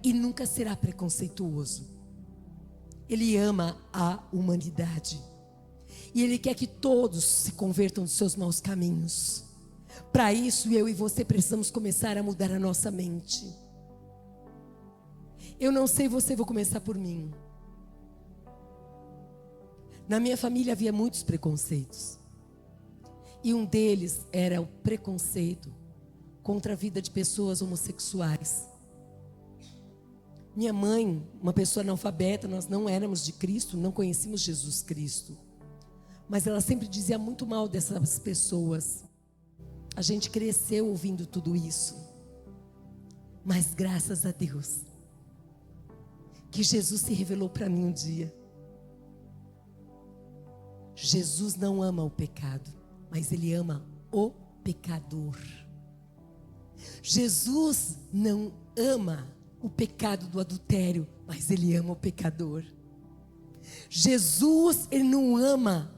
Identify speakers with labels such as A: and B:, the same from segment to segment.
A: e nunca será preconceituoso. Ele ama a humanidade. E Ele quer que todos se convertam dos seus maus caminhos. Para isso, eu e você precisamos começar a mudar a nossa mente. Eu não sei você, vou começar por mim. Na minha família havia muitos preconceitos. E um deles era o preconceito contra a vida de pessoas homossexuais. Minha mãe, uma pessoa analfabeta, nós não éramos de Cristo, não conhecíamos Jesus Cristo. Mas ela sempre dizia muito mal dessas pessoas. A gente cresceu ouvindo tudo isso. Mas graças a Deus, que Jesus se revelou para mim um dia. Jesus não ama o pecado, mas Ele ama o pecador. Jesus não ama o pecado do adultério, mas Ele ama o pecador. Jesus, Ele não ama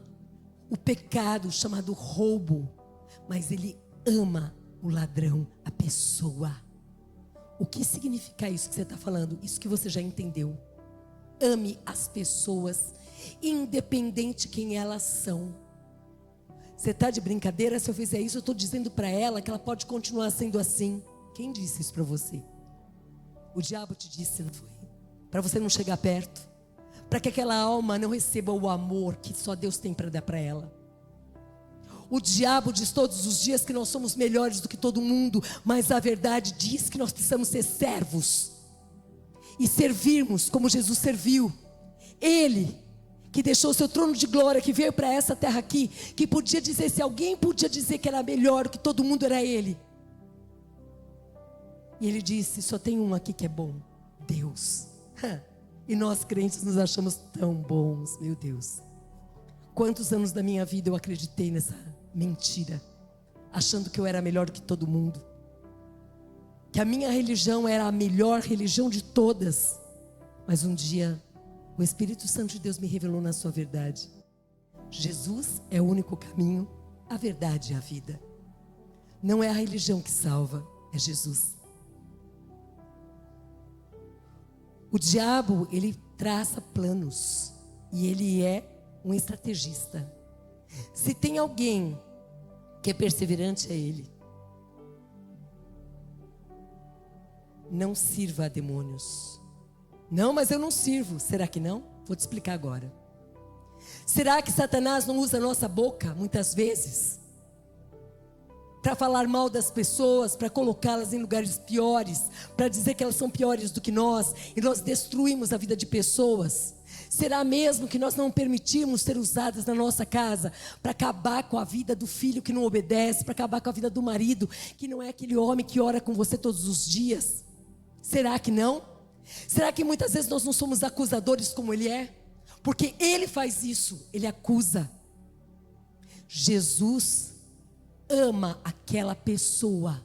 A: o pecado chamado roubo, mas Ele ama o ladrão, a pessoa. O que significa isso que você está falando? Isso que você já entendeu. Ame as pessoas, independente de quem elas são. Você está de brincadeira? Se eu fizer isso, eu estou dizendo para ela que ela pode continuar sendo assim. Quem disse isso para você? O diabo te disse, não foi? Para você não chegar perto, para que aquela alma não receba o amor que só Deus tem para dar para ela. O diabo diz todos os dias que nós somos melhores do que todo mundo, mas a verdade diz que nós precisamos ser servos e servirmos como Jesus serviu. Ele que deixou o seu trono de glória, que veio para essa terra aqui, que podia dizer, se alguém podia dizer que era melhor do que todo mundo, era Ele. E Ele disse, só tem um aqui que é bom, Deus. E nós crentes nos achamos tão bons, meu Deus. Quantos anos da minha vida eu acreditei nessa mentira, achando que eu era melhor do que todo mundo, que a minha religião era a melhor religião de todas. Mas um dia o Espírito Santo de Deus me revelou na sua verdade. Jesus é o único caminho, a verdade e a vida. Não é a religião que salva, é Jesus. O diabo, ele traça planos e ele é um estrategista. Se tem alguém que é perseverante, é ele. Não sirva a demônios. Não, mas eu não sirvo. Será que não? Vou te explicar agora. Será que Satanás não usa a nossa boca, muitas vezes, para falar mal das pessoas, para colocá-las em lugares piores, para dizer que elas são piores do que nós, e nós destruímos a vida de pessoas? Será mesmo que nós não permitimos ser usadas na nossa casa para acabar com a vida do filho que não obedece, para acabar com a vida do marido que não é aquele homem que ora com você todos os dias? Será que não? Será que muitas vezes nós não somos acusadores como ele é? Porque ele faz isso, ele acusa. Jesus ama aquela pessoa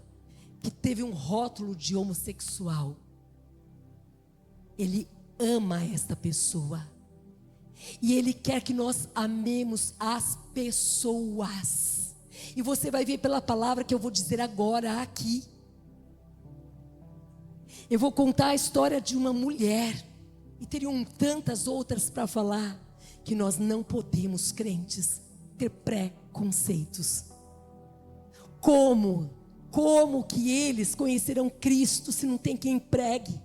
A: que teve um rótulo de homossexual. Ele ama esta pessoa. E Ele quer que nós amemos as pessoas. E você vai ver pela palavra que eu vou dizer agora aqui. Eu vou contar a história de uma mulher. E teriam tantas outras para falar. Que nós não podemos, crentes, ter preconceitos. Como que eles conhecerão Cristo se não tem quem pregue?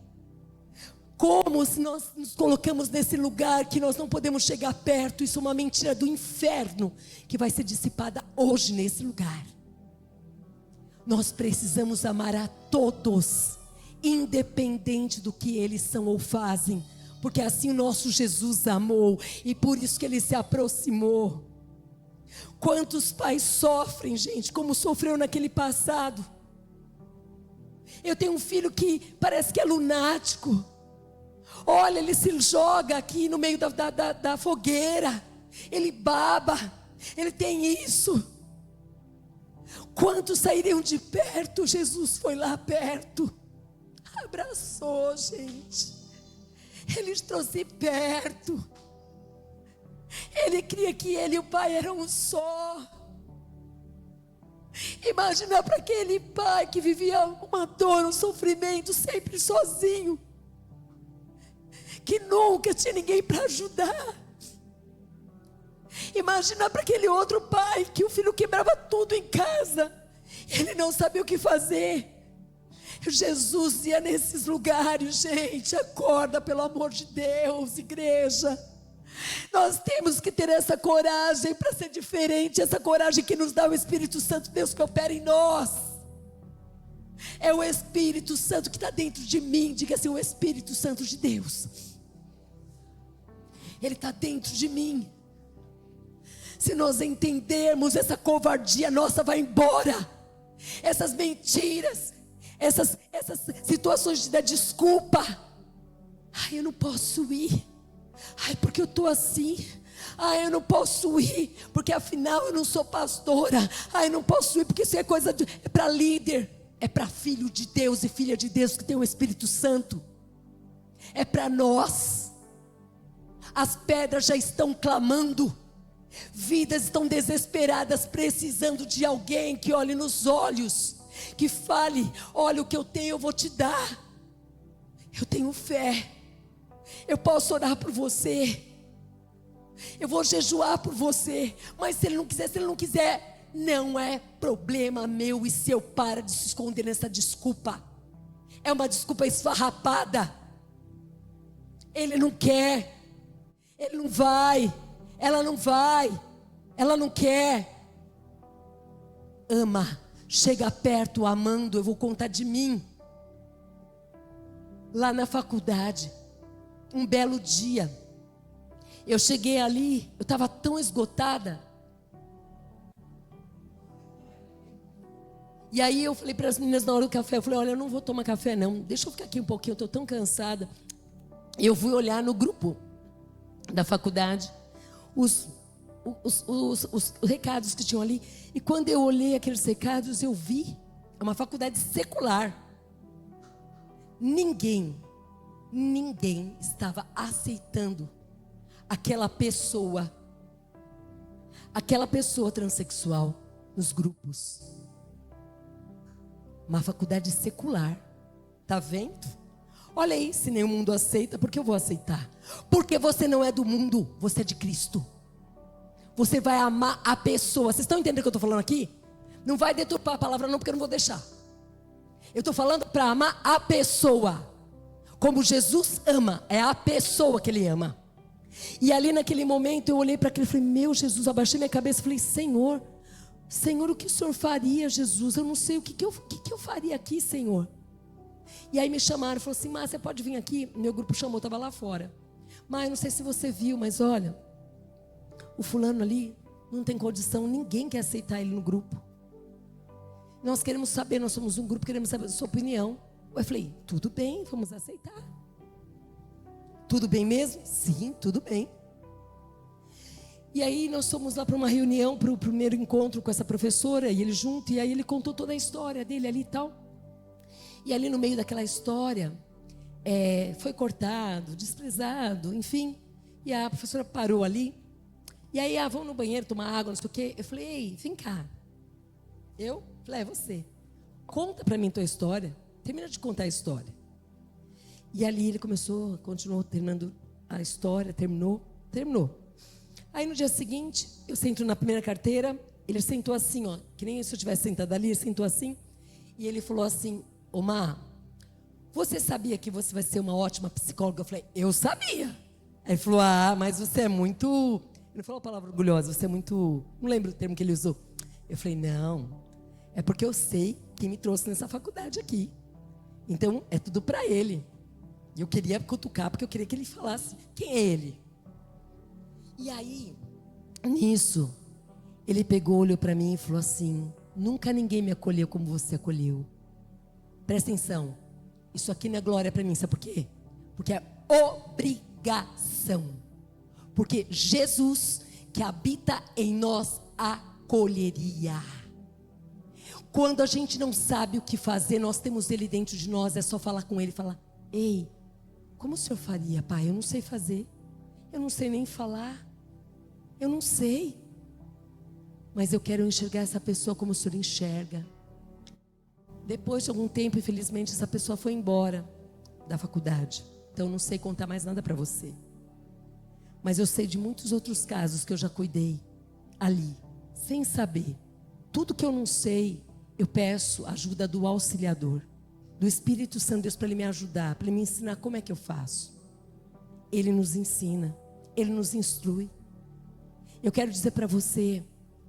A: Como se nós nos colocamos nesse lugar que nós não podemos chegar perto? Isso é uma mentira do inferno que vai ser dissipada hoje nesse lugar. Nós precisamos amar a todos, independente do que eles são ou fazem, porque assim o nosso Jesus amou e por isso que Ele se aproximou. Quantos pais sofrem, gente, como sofreu naquele passado? Eu tenho um filho que parece que é lunático. Olha, ele se joga aqui no meio da fogueira. Ele baba. Ele tem isso. Quantos sairiam de perto? Jesus foi lá perto. Abraçou, gente. Ele trouxe perto. Ele cria que ele e o pai eram um só. Imagina para aquele pai que vivia uma dor, um sofrimento, sempre sozinho. que nunca tinha ninguém para ajudar. Imagina para aquele outro pai que o filho quebrava tudo em casa, ele não sabia o que fazer. Jesus ia nesses lugares, gente. Acorda, pelo amor de Deus, igreja. Nós temos que ter essa coragem para ser diferente, essa coragem que nos dá o Espírito Santo de Deus que opera em nós. É o Espírito Santo que está dentro de mim. Diga assim: o Espírito Santo de Deus, ele está dentro de mim. Se nós entendermos, essa covardia nossa vai embora. Essas mentiras, essas situações de dar desculpa. Ai, eu não posso ir. Ai, porque eu estou assim. Ai, eu não posso ir, porque afinal eu não sou pastora. Ai, eu não posso ir, porque isso é coisa é para líder. É para filho de Deus e filha de Deus que tem o Espírito Santo. É para nós. As pedras já estão clamando. Vidas estão desesperadas, precisando de alguém que olhe nos olhos, que fale: olha, o que eu tenho eu vou te dar. Eu tenho fé. Eu posso orar por você. Eu vou jejuar por você. Mas se ele não quiser, não é problema meu e seu. Para de se esconder nessa desculpa. É uma desculpa esfarrapada. Ele não quer. Ele não vai. Ela não vai. Ela não quer. Ama. Chega perto amando. Eu vou contar de mim. Lá na faculdade, um belo dia, eu cheguei ali, eu estava tão esgotada. E aí eu falei para as meninas na hora do café, eu falei: olha, eu não vou tomar café não, deixa eu ficar aqui um pouquinho, eu estou tão cansada. Eu fui olhar no grupo da faculdade, os recados que tinham ali. E quando eu olhei aqueles recados, eu vi, é uma faculdade secular. Ninguém estava aceitando aquela pessoa transexual nos grupos. Uma faculdade secular. Tá vendo? Olha aí, se nem o mundo aceita, por que eu vou aceitar? Porque você não é do mundo, você é de Cristo. Você vai amar a pessoa. Vocês estão entendendo o que eu estou falando aqui? Não vai deturpar a palavra não, porque eu não vou deixar. Eu estou falando para amar a pessoa. Como Jesus ama, é a pessoa que Ele ama. E ali naquele momento eu olhei para aquele e falei: meu Jesus, abaixei minha cabeça e falei: Senhor, o que o Senhor faria, Jesus? Eu não sei o que eu faria aqui, Senhor. E aí me chamaram e falaram assim: Márcia, você pode vir aqui? Meu grupo chamou, estava lá fora. Mas não sei se você viu, mas olha, o fulano ali não tem condição, ninguém quer aceitar ele no grupo. Nós queremos saber, nós somos um grupo, queremos saber a sua opinião. Eu falei: tudo bem, vamos aceitar. Tudo bem mesmo? Sim, tudo bem. E aí nós fomos lá para uma reunião, para o primeiro encontro com essa professora, e ele junto, e aí ele contou toda a história dele ali e tal. E ali no meio daquela história, foi cortado, desprezado, enfim. E a professora parou ali, e aí, vamos no banheiro tomar água, não sei o quê. Eu falei: ei, vem cá. Eu falei: é você. Conta para mim tua história. Termina de contar a história. E ali ele continuou terminando a história, terminou. Aí no dia seguinte, eu sento na primeira carteira, ele sentou assim, ó, que nem se eu tivesse sentado ali, ele sentou assim, e ele falou assim: ô Má, você sabia que você vai ser uma ótima psicóloga? Eu falei: eu sabia. Aí ele falou: mas você é muito... Ele não falou a palavra orgulhosa, você é muito... Não lembro o termo que ele usou. Eu falei: não, é porque eu sei quem me trouxe nessa faculdade aqui. Então, é tudo para ele. E eu queria cutucar, porque eu queria que ele falasse quem é ele. E aí, nisso, ele pegou, olhou para mim e falou assim: nunca ninguém me acolheu como você acolheu. Presta atenção, isso aqui não é glória para mim, sabe por quê? Porque é obrigação. Porque Jesus, que habita em nós, acolheria. Quando a gente não sabe o que fazer, nós temos Ele dentro de nós, é só falar com Ele e falar: ei, como o Senhor faria, Pai? Eu não sei fazer, eu não sei nem falar, eu não sei, mas eu quero enxergar essa pessoa como o Senhor enxerga. Depois de algum tempo, infelizmente, essa pessoa foi embora da faculdade. então não sei contar mais nada para você. Mas eu sei de muitos outros casos que eu já cuidei ali, sem saber. Tudo que eu não sei, eu peço ajuda do auxiliador, do Espírito Santo de Deus, para Ele me ajudar, para Ele me ensinar como é que eu faço. Ele nos ensina, Ele nos instrui. Eu quero dizer para você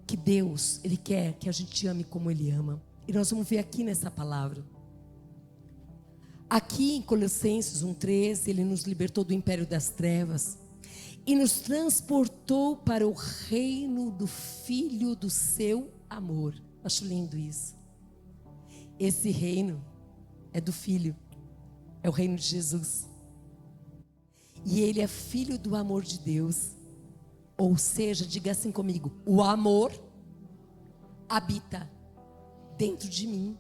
A: que Deus, Ele quer que a gente ame como Ele ama. E nós vamos ver aqui nessa palavra. Aqui em Colossenses 1,13, Ele nos libertou do império das trevas e nos transportou para o reino do Filho do seu amor. Acho lindo isso. Esse reino é do Filho, é o reino de Jesus. E Ele é filho do amor de Deus. Ou seja, diga assim comigo: o amor habita dentro de mim.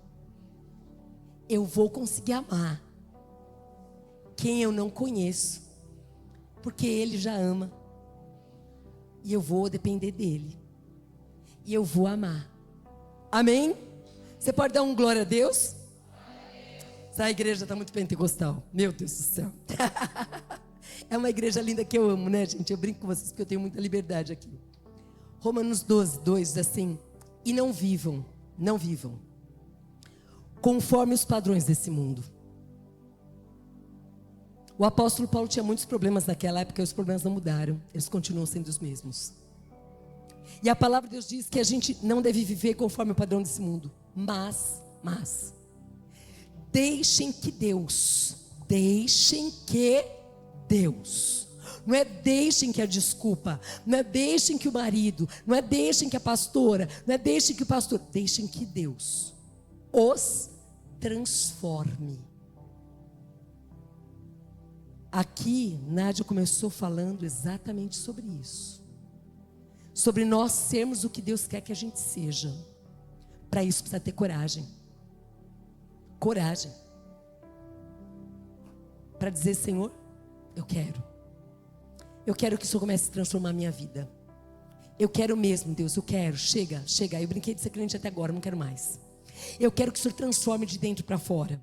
A: Eu vou conseguir amar quem eu não conheço, porque Ele já ama. E eu vou depender dEle. E eu vou amar. Amém? Você pode dar um glória a Deus? Essa igreja está muito pentecostal. Meu Deus do céu. É uma igreja linda que eu amo, né, gente? Eu brinco com vocês porque eu tenho muita liberdade aqui. Romanos 12:2 diz assim: e não vivam conforme os padrões desse mundo. O apóstolo Paulo tinha muitos problemas naquela época e os problemas não mudaram. Eles continuam sendo os mesmos. E a palavra de Deus diz que a gente não deve viver conforme o padrão desse mundo. Mas deixem que Deus, não é deixem que a desculpa, não é deixem que o marido, não é deixem que a pastora, não é deixem que o pastor, deixem que Deus os transforme. Aqui, Nádia começou falando exatamente sobre isso. Sobre nós sermos o que Deus quer que a gente seja. Para isso precisa ter coragem. Coragem. Para dizer: Senhor, eu quero que o Senhor comece a transformar a minha vida. Eu quero mesmo, Deus, eu quero. Chega. Eu brinquei de ser crente até agora, não quero mais. Eu quero que o Senhor transforme de dentro para fora.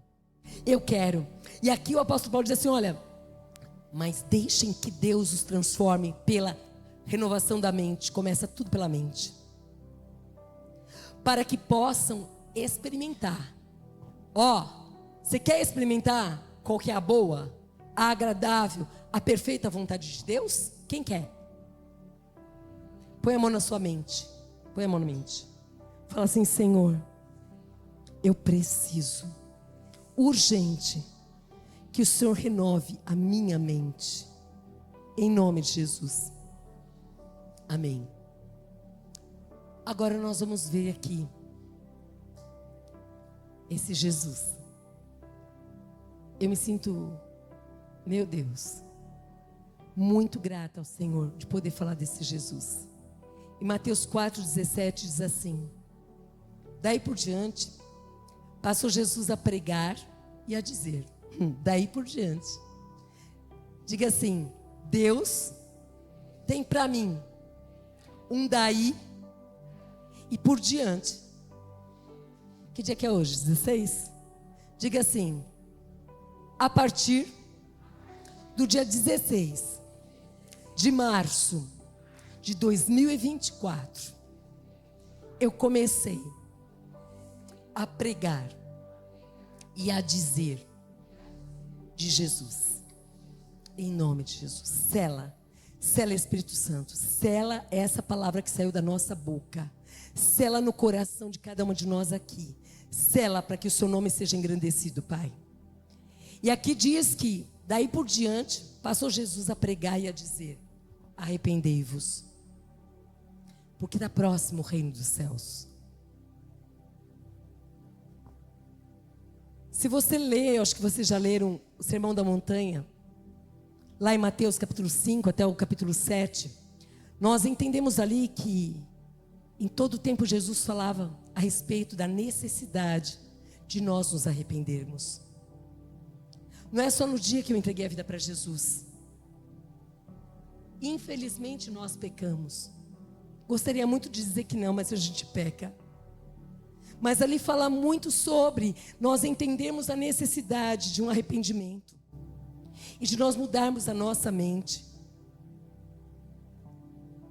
A: Eu quero. E aqui o apóstolo Paulo diz assim: olha, mas deixem que Deus os transforme pela renovação da mente. Começa tudo pela mente. Para que possam experimentar. Você quer experimentar qual que é a boa, a agradável, a perfeita vontade de Deus? Quem quer? Põe a mão na sua mente. Põe a mão na mente. Fala assim: Senhor, eu preciso, urgente, que o Senhor renove a minha mente. Em nome de Jesus. Amém. Agora nós vamos ver aqui esse Jesus. Eu me sinto, meu Deus, muito grata ao Senhor de poder falar desse Jesus. Em Mateus 4,17 diz assim: daí por diante, passou Jesus a pregar e a dizer. Daí por diante. Diga assim: Deus tem para mim um daí e por diante. Que dia que é hoje? 16? Diga assim: a partir do dia 16 de março de 2024, eu comecei a pregar e a dizer de Jesus. Em nome de Jesus. Sela Espírito Santo. Sela essa palavra que saiu da nossa boca. Sela no coração de cada uma de nós aqui. Sela para que o seu nome seja engrandecido, Pai. E aqui diz que daí por diante passou Jesus a pregar e a dizer: arrependei-vos, porque está próximo o reino dos céus. Se você ler, eu acho que vocês já leram o Sermão da Montanha, lá em Mateus capítulo 5 até o capítulo 7, nós entendemos ali que em todo o tempo Jesus falava a respeito da necessidade de nós nos arrependermos. Não é só no dia que eu entreguei a vida para Jesus. Infelizmente nós pecamos. Gostaria muito de dizer que não, mas a gente peca. Mas ali fala muito sobre nós entendermos a necessidade de um arrependimento. e de nós mudarmos a nossa mente.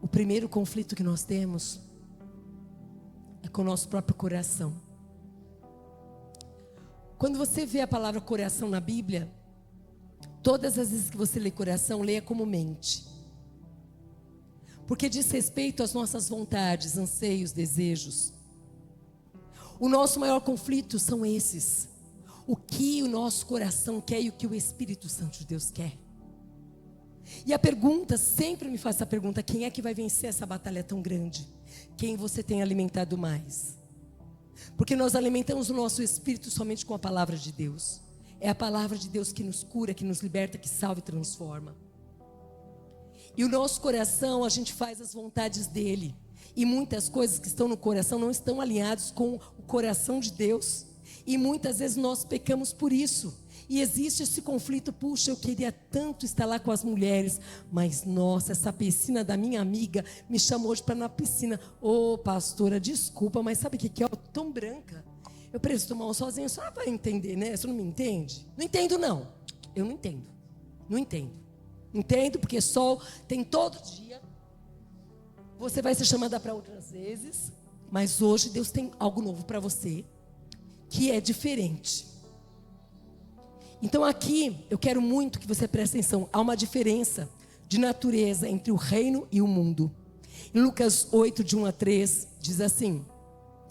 A: O primeiro conflito que nós temos é com o nosso próprio coração. Quando você vê a palavra coração na Bíblia, todas as vezes que você lê coração, leia como mente. Porque diz respeito às nossas vontades, anseios, desejos. O nosso maior conflito são esses. O que o nosso coração quer e o que o Espírito Santo de Deus quer. E a pergunta, sempre me faz essa pergunta: quem é que vai vencer essa batalha tão grande? Quem você tem alimentado mais? Porque nós alimentamos o nosso espírito somente com a palavra de Deus. É a palavra de Deus que nos cura, que nos liberta, que salva e transforma. E o nosso coração, a gente faz as vontades dele. E muitas coisas que estão no coração não estão alinhadas com o coração de Deus. E muitas vezes nós pecamos por isso. E existe esse conflito: puxa, eu queria tanto estar lá com as mulheres, mas nossa, essa piscina da minha amiga me chamou hoje para ir na piscina. Ô pastora, desculpa, mas sabe o que é? Eu tô tão branca, eu preciso tomar um sozinho. A senhora vai entender, né? Você não me entende? Não entendo não, eu não entendo. Não entendo. Entendo porque sol tem todo dia. Você vai ser chamada para outras vezes, mas hoje Deus tem algo novo para você, que é diferente. Então aqui eu quero muito que você preste atenção. Há uma diferença de natureza entre o reino e o mundo. Em Lucas 8, de 1 a 3, diz assim: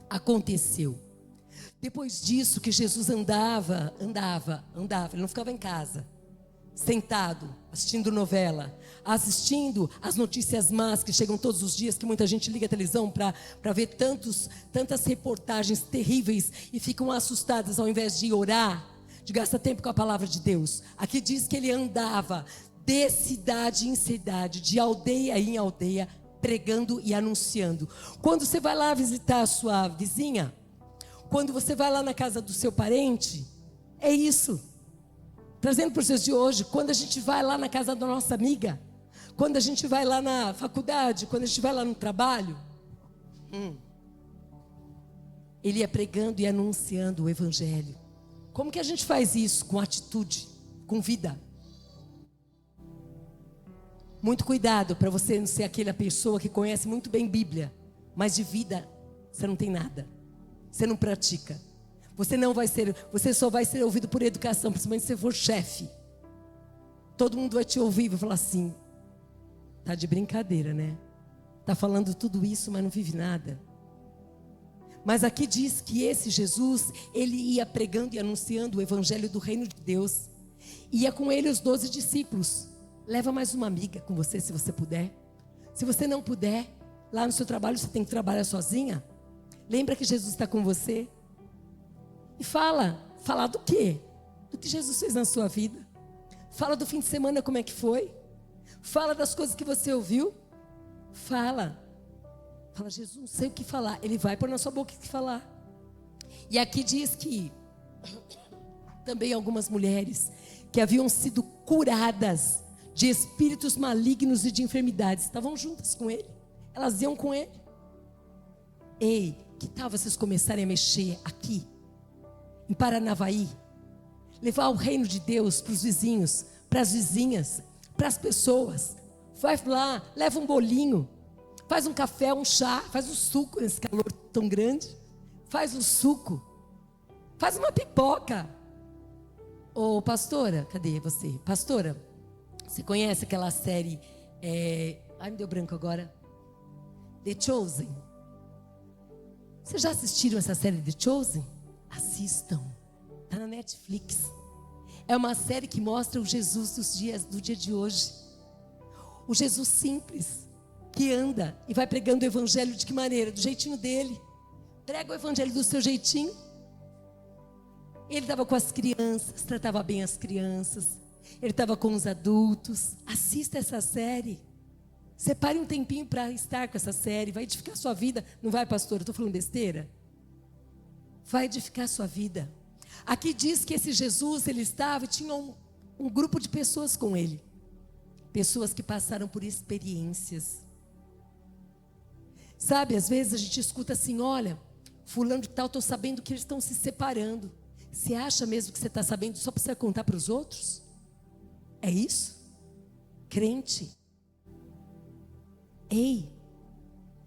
A: aconteceu depois disso que Jesus andava, ele não ficava em casa, sentado, assistindo novela, assistindo as notícias más que chegam todos os dias, que muita gente liga a televisão para ver tantas reportagens terríveis e ficam assustadas ao invés de orar, de gastar tempo com a palavra de Deus. Aqui diz que ele andava de cidade em cidade, de aldeia em aldeia, pregando e anunciando. Quando você vai lá visitar a sua vizinha, quando você vai lá na casa do seu parente, é isso. Trazendo para os dias de hoje, quando a gente vai lá na casa da nossa amiga, quando a gente vai lá na faculdade, quando a gente vai lá no trabalho, ele ia pregando e anunciando o evangelho. Como que a gente faz isso? Com atitude, com vida. Muito cuidado para você não ser aquela pessoa que conhece muito bem Bíblia, mas de vida você não tem nada. Você não pratica. Você só vai ser ouvido por educação, principalmente se você for chefe. Todo mundo vai te ouvir e vai falar assim: tá de brincadeira, né? Tá falando tudo isso, mas não vive nada. Mas aqui diz que esse Jesus, ele ia pregando e anunciando o evangelho do reino de Deus. Ia com ele os 12 discípulos. Leva mais uma amiga com você, se você puder. Se você não puder, lá no seu trabalho você tem que trabalhar sozinha. Lembra que Jesus está com você? E fala do quê? Do que Jesus fez na sua vida. Fala do fim de semana, como é que foi. Fala das coisas que você ouviu. Fala, Jesus, não sei o que falar. Ele vai pôr na sua boca o que falar. E aqui diz que também algumas mulheres que haviam sido curadas de espíritos malignos e de enfermidades estavam juntas com ele. Elas iam com ele. Ei, que tal vocês começarem a mexer aqui em Paranavaí, levar o reino de Deus para os vizinhos, para as vizinhas, para as pessoas. Vai lá, leva um bolinho, faz um café, um chá, faz um suco nesse calor tão grande, faz um suco, faz uma pipoca. Ô pastora, cadê você? Pastora, você conhece aquela série, ai me deu branco agora, The Chosen? Vocês já assistiram essa série The Chosen? Assistam, está na Netflix. É uma série que mostra o Jesus do dia de hoje. O Jesus simples, que anda e vai pregando o evangelho de que maneira? Do jeitinho dele. Prega o evangelho do seu jeitinho. Ele estava com as crianças, tratava bem as crianças. Ele estava com os adultos. Assista essa série. Separe um tempinho para estar com essa série. Vai edificar a sua vida. Não vai, pastor? Eu estou falando besteira? Vai edificar a sua vida. Aqui diz que esse Jesus, ele estava e tinha um grupo de pessoas com ele. Pessoas que passaram por experiências. Sabe, às vezes a gente escuta assim: olha, fulano de tal, estou sabendo que eles estão se separando. Você acha mesmo que você está sabendo só para você contar para os outros? É isso? Crente. Ei,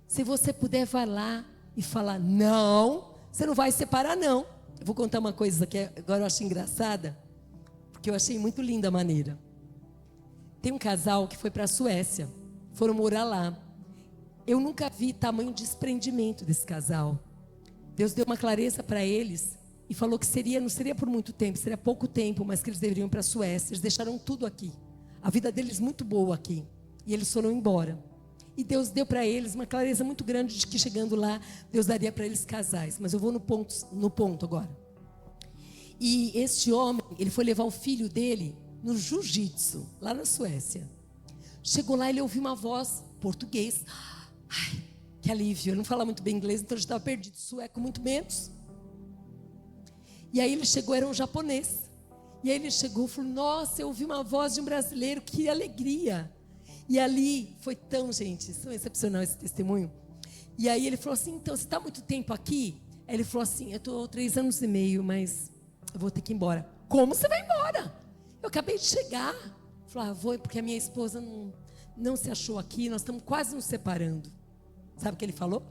A: se você puder, vai lá e falar, não, você não vai separar, não. Eu vou contar uma coisa que agora eu achei engraçada, porque eu achei muito linda a maneira. Tem um casal que foi para a Suécia, foram morar lá. Eu nunca vi tamanho desprendimento desse casal. Deus deu uma clareza para eles e falou que não seria por muito tempo, seria pouco tempo, mas que eles deveriam ir para a Suécia. Eles deixaram tudo aqui. A vida deles muito boa aqui. E eles foram embora. E Deus deu para eles uma clareza muito grande de que chegando lá, Deus daria para eles casais. Mas eu vou no ponto agora. E este homem, ele foi levar o filho dele no jiu-jitsu, lá na Suécia. Chegou lá, ele ouviu uma voz português. Ai, que alívio, eu não falava muito bem inglês, então eu estava perdido, sueco muito menos. E aí ele chegou, era um japonês. E aí ele chegou e falou, nossa, eu ouvi uma voz de um brasileiro, que alegria. E ali foi tão, gente, tão excepcional esse testemunho. E aí ele falou assim, então, você está muito tempo aqui? Aí ele falou assim, eu estou 3 anos e meio, mas eu vou ter que ir embora. Como você vai embora? Eu acabei de chegar. Falei, vou, porque a minha esposa não se achou aqui, nós estamos quase nos separando. Sabe o que ele falou?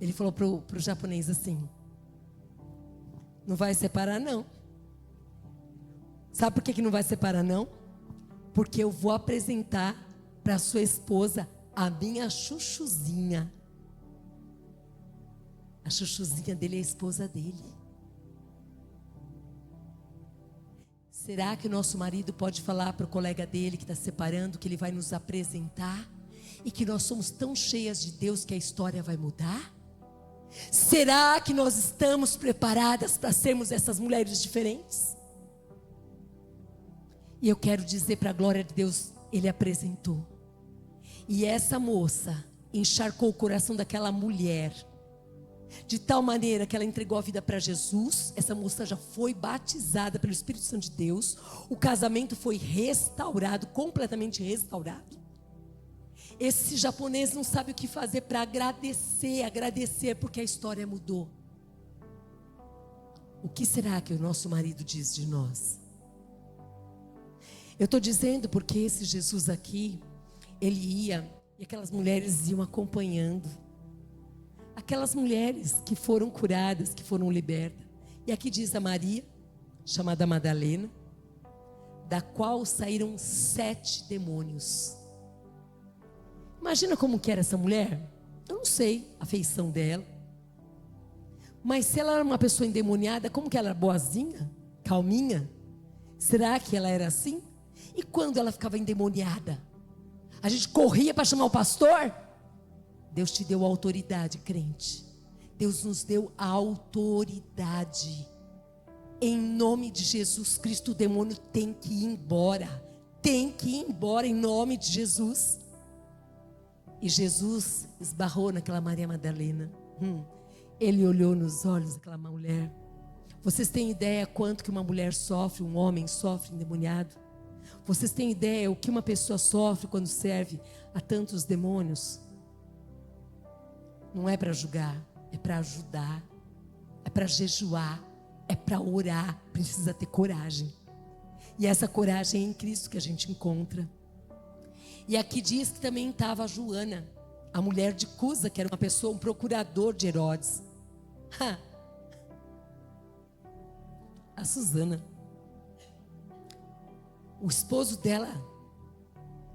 A: Ele falou pro japonês assim, não vai separar não. Sabe por que não vai separar não? Porque eu vou apresentar para sua esposa a minha chuchuzinha. A chuchuzinha dele é a esposa dele. Será que o nosso marido pode falar para o colega dele que está separando que ele vai nos apresentar? E que nós somos tão cheias de Deus que a história vai mudar? Será que nós estamos preparadas para sermos essas mulheres diferentes? E eu quero dizer para a glória de Deus, ele apresentou. E essa moça encharcou o coração daquela mulher, de tal maneira que ela entregou a vida para Jesus. Essa moça já foi batizada pelo Espírito Santo de Deus. O casamento foi restaurado, completamente restaurado. Esse japonês não sabe o que fazer para agradecer, porque a história mudou. O que será que o nosso marido diz de nós? Eu estou dizendo porque esse Jesus aqui, ele ia, e aquelas mulheres iam acompanhando. Aquelas mulheres que foram curadas, que foram libertas. E aqui diz a Maria, chamada Madalena, da qual saíram 7 demônios. Imagina como que era essa mulher. Eu não sei a feição dela. Mas se ela era uma pessoa endemoniada, como que ela era boazinha? Calminha? Será que ela era assim? E quando ela ficava endemoniada? A gente corria para chamar o pastor? Deus te deu autoridade, crente. Deus nos deu a autoridade. Em nome de Jesus Cristo, o demônio tem que ir embora. Tem que ir embora em nome de Jesus. E Jesus esbarrou naquela Maria Madalena. Ele olhou nos olhos daquela mulher. Vocês têm ideia quanto que uma mulher sofre, um homem sofre endemoniado? Vocês têm ideia o que uma pessoa sofre quando serve a tantos demônios? Não é para julgar, é para ajudar, é para jejuar, é para orar. Precisa ter coragem. E essa coragem é em Cristo que a gente encontra. E aqui diz que também estava a Joana, a mulher de Cusa, que era uma pessoa, um procurador de Herodes. A Susana. O esposo dela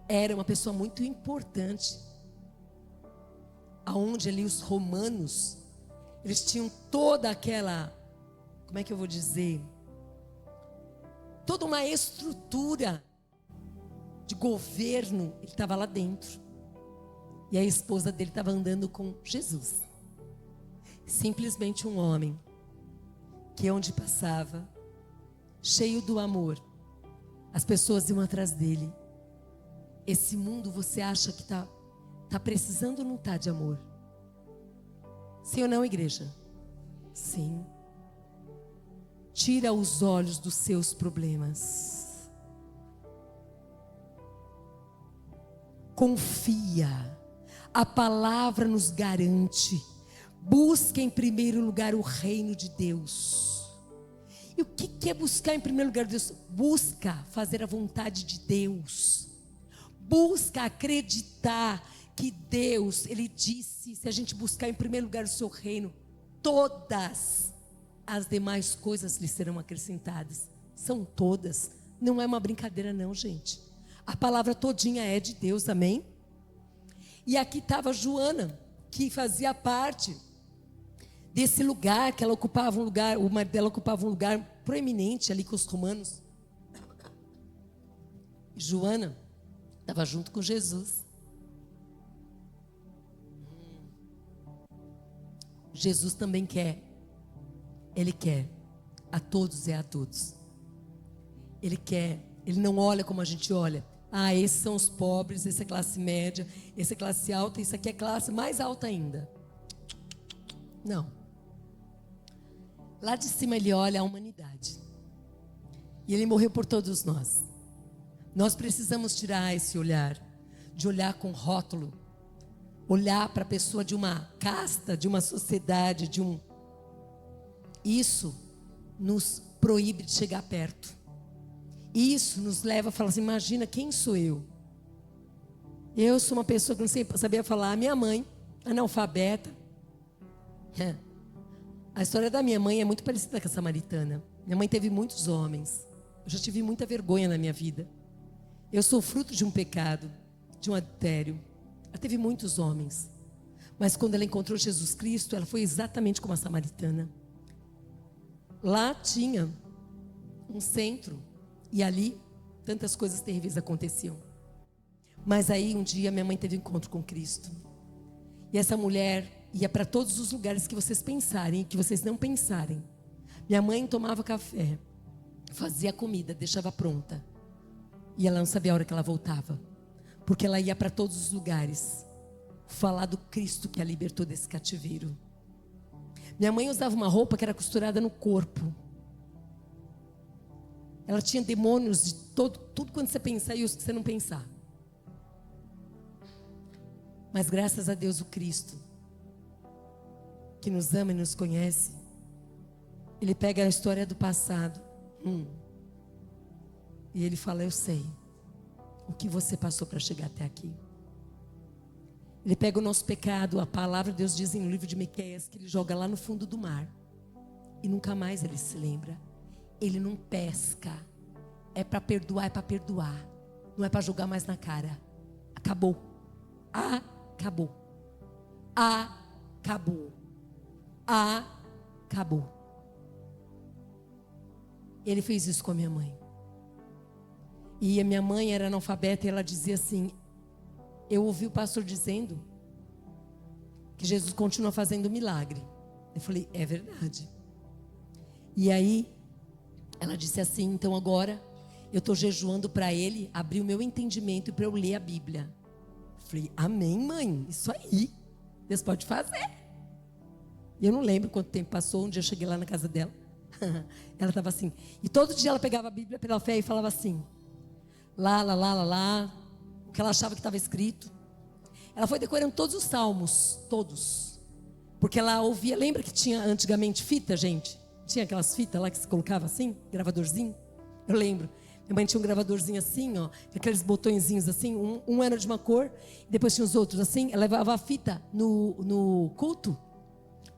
A: era uma pessoa muito importante. Aonde ali os romanos, eles tinham toda aquela, como é que eu vou dizer? Toda uma estrutura de governo, ele estava lá dentro. E a esposa dele estava andando com Jesus. Simplesmente um homem que onde passava, cheio do amor, as pessoas iam atrás dele. Esse mundo você acha que está precisando ou não está de amor? Sim ou não, igreja? Sim. Tira os olhos dos seus problemas. Confia. A palavra nos garante. Busque em primeiro lugar o reino de Deus. E o que é buscar em primeiro lugar Deus? Busca fazer a vontade de Deus. Busca acreditar que Deus, Ele disse, se a gente buscar em primeiro lugar o seu reino, todas as demais coisas lhe serão acrescentadas. São todas. Não é uma brincadeira não, gente. A palavra todinha é de Deus, amém? E aqui estava Joana, que fazia parte desse lugar, que ela ocupava um lugar, o marido dela ocupava um lugar proeminente ali com os romanos. Joana estava junto com Jesus. Jesus também quer. Ele quer a todos e a todos. Ele quer. Ele não olha como a gente olha. Ah, esses são os pobres, esse é classe média, esse é classe alta, isso aqui é classe mais alta ainda. Não. Lá de cima ele olha a humanidade. E ele morreu por todos nós. Nós precisamos tirar esse olhar, de olhar com rótulo, olhar para a pessoa de uma casta, de uma sociedade, Isso nos proíbe de chegar perto. Isso nos leva a falar assim, imagina, quem sou eu? Eu sou uma pessoa que não sabia falar. Minha mãe, analfabeta. A história da minha mãe é muito parecida com a samaritana. Minha mãe teve muitos homens. Eu já tive muita vergonha na minha vida. Eu sou fruto de um pecado, de um adultério. Ela teve muitos homens. Mas quando ela encontrou Jesus Cristo, ela foi exatamente como a samaritana. Lá tinha um centro. E ali, tantas coisas terríveis aconteciam. Mas aí, um dia, minha mãe teve um encontro com Cristo. E essa mulher ia para todos os lugares que vocês pensarem, que vocês não pensarem. Minha mãe tomava café, fazia comida, deixava pronta. E ela não sabia a hora que ela voltava. Porque ela ia para todos os lugares falar do Cristo que a libertou desse cativeiro. Minha mãe usava uma roupa que era costurada no corpo. Ela tinha demônios de tudo quando você pensar e os que você não pensar. Mas graças a Deus o Cristo, que nos ama e nos conhece, Ele pega a história do passado e Ele fala, eu sei o que você passou para chegar até aqui. Ele pega o nosso pecado, a palavra de Deus diz no livro de Miqueias, que Ele joga lá no fundo do mar e nunca mais Ele se lembra. Ele não pesca. É para perdoar, é para perdoar. Não é para jogar mais na cara. Acabou. Acabou. Acabou. Acabou. Ele fez isso com a minha mãe. E a minha mãe era analfabeta e ela dizia assim, eu ouvi o pastor dizendo que Jesus continua fazendo milagre. Eu falei, é verdade. E aí ela disse assim, então agora eu estou jejuando para Ele abrir o meu entendimento e para eu ler a Bíblia. Eu falei, amém, mãe, isso aí, Deus pode fazer. E eu não lembro quanto tempo passou, um dia eu cheguei lá na casa dela, ela estava assim, e todo dia ela pegava a Bíblia pela fé e falava assim, lá, o que ela achava que estava escrito. Ela foi decorando todos os salmos, todos, porque ela ouvia, lembra que tinha antigamente fita, gente? Tinha aquelas fitas lá que se colocava assim, gravadorzinho. Eu lembro. Minha mãe tinha um gravadorzinho assim, ó, aqueles botõezinhos assim. Um era de uma cor, depois tinha os outros assim. Ela levava a fita no culto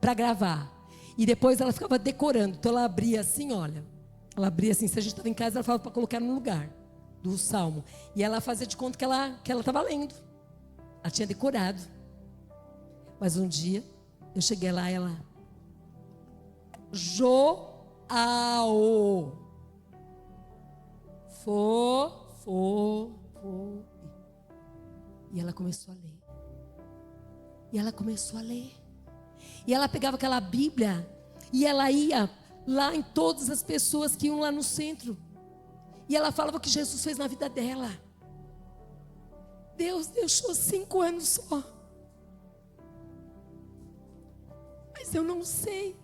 A: para gravar. E depois ela ficava decorando. Então ela abria assim, olha. Ela abria assim, se a gente estava em casa, ela falava para colocar no lugar do salmo. E ela fazia de conta que ela estava lendo. Ela tinha decorado. Mas um dia, eu cheguei lá e ela... Joao. E ela começou a ler. E ela pegava aquela Bíblia e ela ia lá em todas as pessoas que iam lá no centro. E ela falava o que Jesus fez na vida dela. Deus deixou 5 anos só. Mas eu não sei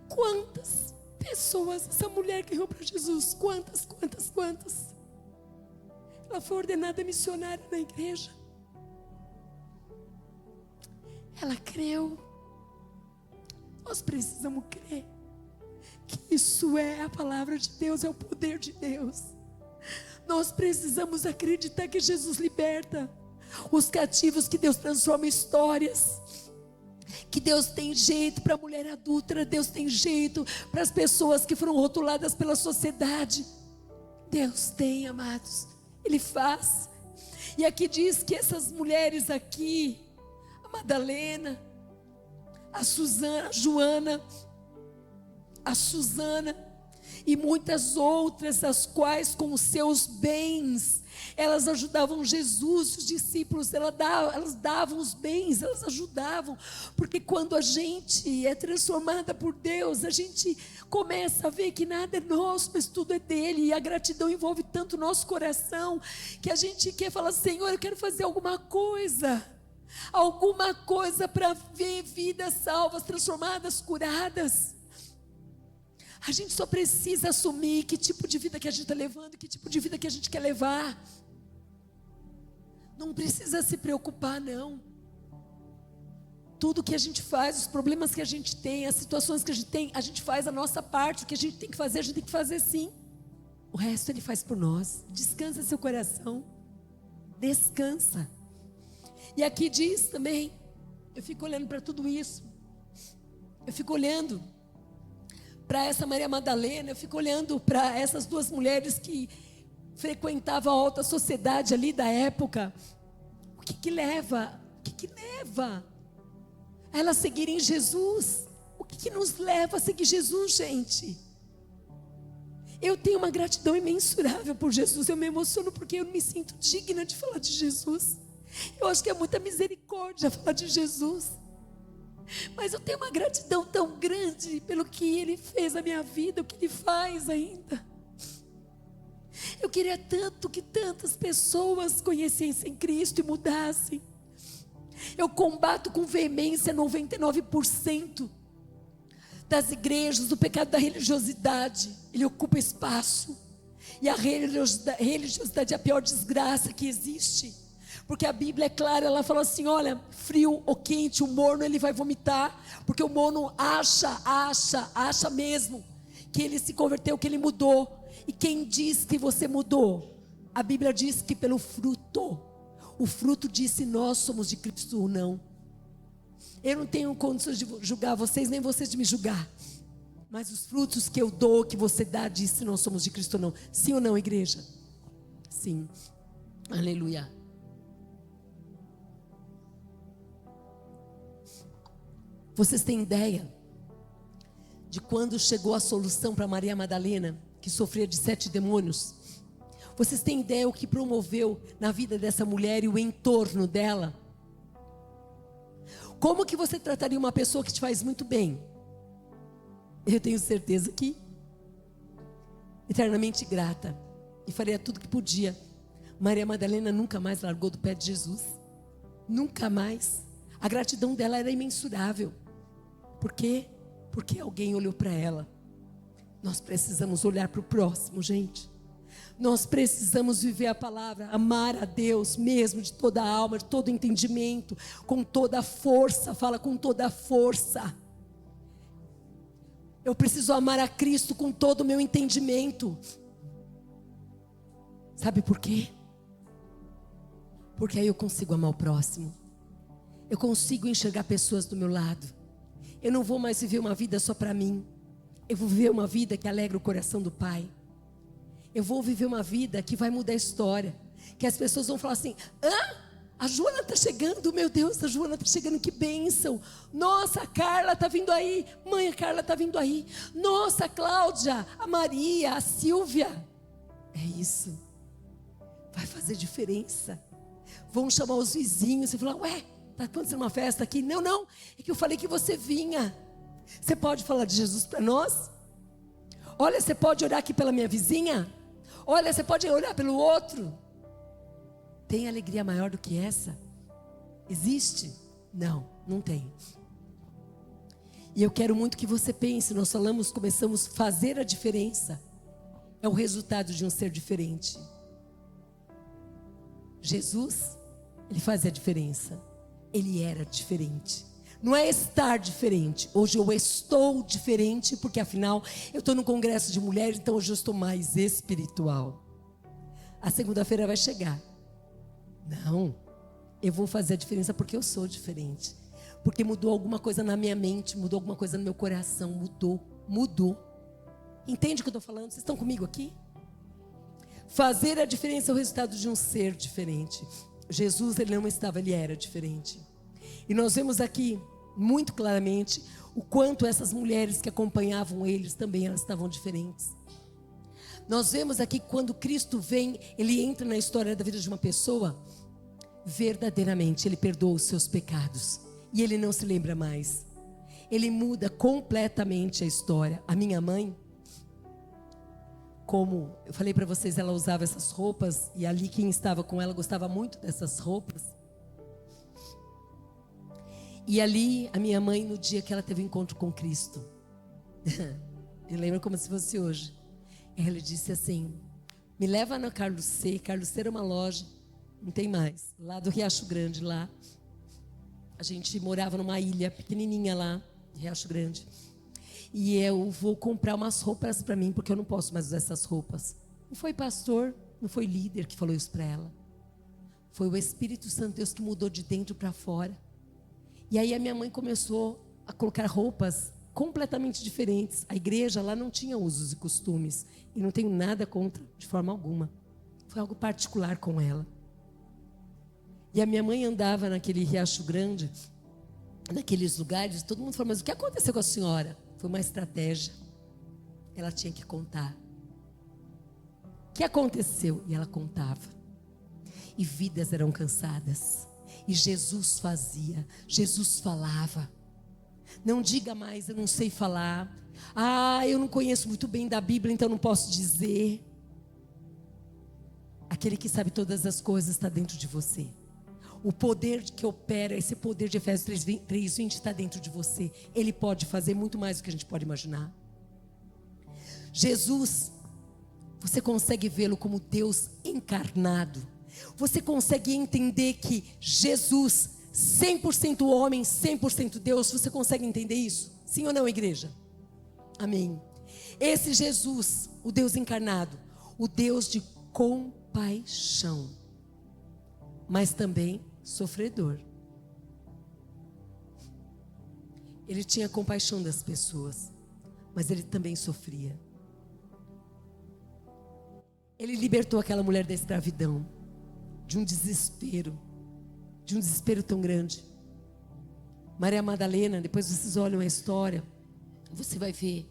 A: quantas pessoas essa mulher ganhou para Jesus. Quantas. Ela foi ordenada missionária na igreja. Ela creu. Nós precisamos crer que isso é a palavra de Deus, é o poder de Deus. Nós precisamos acreditar que Jesus liberta os cativos, que Deus transforma histórias, que Deus tem jeito para a mulher adúltera, Deus tem jeito para as pessoas que foram rotuladas pela sociedade. Deus tem, amados, Ele faz. E aqui diz que essas mulheres aqui, a Madalena, a Susana, a Joana, a Susana e muitas outras, as quais com os seus bens elas ajudavam Jesus, os discípulos, elas davam os bens, elas ajudavam, porque quando a gente é transformada por Deus, a gente começa a ver que nada é nosso, mas tudo é dele, e a gratidão envolve tanto o nosso coração, que a gente quer falar: Senhor, eu quero fazer alguma coisa para ver vidas salvas, transformadas, curadas. A gente só precisa assumir que tipo de vida que a gente está levando, que tipo de vida que a gente quer levar. Não precisa se preocupar, não. Tudo que a gente faz, os problemas que a gente tem, as situações que a gente tem, a gente faz a nossa parte. O que a gente tem que fazer, a gente tem que fazer sim. O resto Ele faz por nós. Descansa seu coração. Descansa. E aqui diz também, eu fico olhando para tudo isso. Eu fico olhando para essa Maria Madalena, eu fico olhando para essas duas mulheres que frequentavam a alta sociedade ali da época. O que leva a elas seguirem Jesus? O que nos leva a seguir Jesus, gente? Eu tenho uma gratidão imensurável por Jesus. Eu me emociono porque eu me sinto digna de falar de Jesus. Eu acho que é muita misericórdia falar de Jesus. Mas eu tenho uma gratidão tão grande pelo que Ele fez na minha vida, o que Ele faz ainda. Eu queria tanto que tantas pessoas conhecessem Cristo e mudassem. Eu combato com veemência 99% das igrejas, o pecado da religiosidade. Ele ocupa espaço. E a religiosidade é a pior desgraça que existe. Porque a Bíblia é clara, ela fala assim: olha, frio ou quente, o morno ele vai vomitar. Porque o morno acha mesmo que ele se converteu, que ele mudou. E quem diz que você mudou? A Bíblia diz que pelo fruto. O fruto diz se nós somos de Cristo ou não. Eu não tenho condições de julgar vocês, nem vocês de me julgar. Mas os frutos que eu dou, que você dá, diz se nós somos de Cristo ou não. Sim ou não, igreja? Sim. Aleluia. Vocês têm ideia de quando chegou a solução para Maria Madalena, que sofria de 7 demônios? Vocês têm ideia o que promoveu na vida dessa mulher e o entorno dela? Como que você trataria uma pessoa que te faz muito bem? Eu tenho certeza que eternamente grata, e faria tudo que podia. Maria Madalena nunca mais largou do pé de Jesus. Nunca mais. A gratidão dela era imensurável. Por quê? Porque alguém olhou para ela. Nós precisamos olhar para o próximo, gente. Nós precisamos viver a palavra, amar a Deus mesmo, de toda a alma, de todo o entendimento, com toda a força. Fala, com toda a força. Eu preciso amar a Cristo com todo o meu entendimento. Sabe por quê? Porque aí eu consigo amar o próximo. Eu consigo enxergar pessoas do meu lado. Eu não vou mais viver uma vida só para mim. Eu vou viver uma vida que alegra o coração do Pai. Eu vou viver uma vida que vai mudar a história. Que as pessoas vão falar assim: a Joana está chegando, meu Deus, a Joana está chegando, que bênção. Nossa, a Carla está vindo aí. Mãe, a Carla está vindo aí. Nossa, a Cláudia, a Maria, a Silvia. É isso. Vai fazer diferença. Vão chamar os vizinhos e falar: ué, está acontecendo uma festa aqui? Não, é que eu falei que você vinha. Você pode falar de Jesus para nós? Olha, você pode orar aqui pela minha vizinha? Olha, você pode orar pelo outro? Tem alegria maior do que essa? Existe? Não tem. E eu quero muito que você pense, nós começamos a fazer a diferença. É o resultado de um ser diferente. Jesus, Ele fazia a diferença. Ele era diferente. Não é estar diferente. Hoje eu estou diferente, porque afinal eu estou no congresso de mulheres, então hoje eu estou mais espiritual. A segunda-feira vai chegar. Não, eu vou fazer a diferença porque eu sou diferente. Porque mudou alguma coisa na minha mente, mudou alguma coisa no meu coração, mudou. Entende o que eu estou falando? Vocês estão comigo aqui? Fazer a diferença é o resultado de um ser diferente. Jesus, ele não estava, ele era diferente. E nós vemos aqui, muito claramente, o quanto essas mulheres que acompanhavam eles também elas estavam diferentes. Nós vemos aqui que quando Cristo vem, ele entra na história da vida de uma pessoa, verdadeiramente ele perdoa os seus pecados. E ele não se lembra mais. Ele muda completamente a história. A minha mãe, como eu falei para vocês, ela usava essas roupas. E ali quem estava com ela gostava muito dessas roupas. E ali a minha mãe, no dia que ela teve um encontro com Cristo, eu lembro como se fosse hoje. Ela disse assim: me leva na Carlos C. Carlos C era uma loja, não tem mais, lá do Riacho Grande, lá. A gente morava numa ilha pequenininha lá, Riacho Grande. E eu vou comprar umas roupas para mim, porque eu não posso mais usar essas roupas. Não foi pastor, não foi líder que falou isso para ela. Foi o Espírito Santo Deus que mudou de dentro para fora. E aí a minha mãe começou a colocar roupas completamente diferentes. A igreja lá não tinha usos e costumes. E não tenho nada contra, de forma alguma. Foi algo particular com ela. E a minha mãe andava naquele Riacho Grande, naqueles lugares, todo mundo falou: mas o que aconteceu com a senhora? Foi uma estratégia. Ela tinha que contar. O que aconteceu? E ela contava. E vidas eram cansadas. E Jesus fazia, Jesus falava. Não diga mais, eu não sei falar. Eu não conheço muito bem da Bíblia, então não posso dizer. Aquele que sabe todas as coisas está dentro de você. O poder que opera, esse poder de Efésios 3:20 está dentro de você. Ele pode fazer muito mais do que a gente pode imaginar. Jesus, você consegue vê-lo como Deus encarnado. Você consegue entender que Jesus, 100% homem, 100% Deus, você consegue entender isso? Sim ou não, igreja? Amém. Esse Jesus, o Deus encarnado, o Deus de compaixão, mas também sofredor. Ele tinha compaixão das pessoas, mas ele também sofria. Ele libertou aquela mulher da escravidão, de um desespero tão grande. Maria Madalena, depois vocês olham a história, você vai ver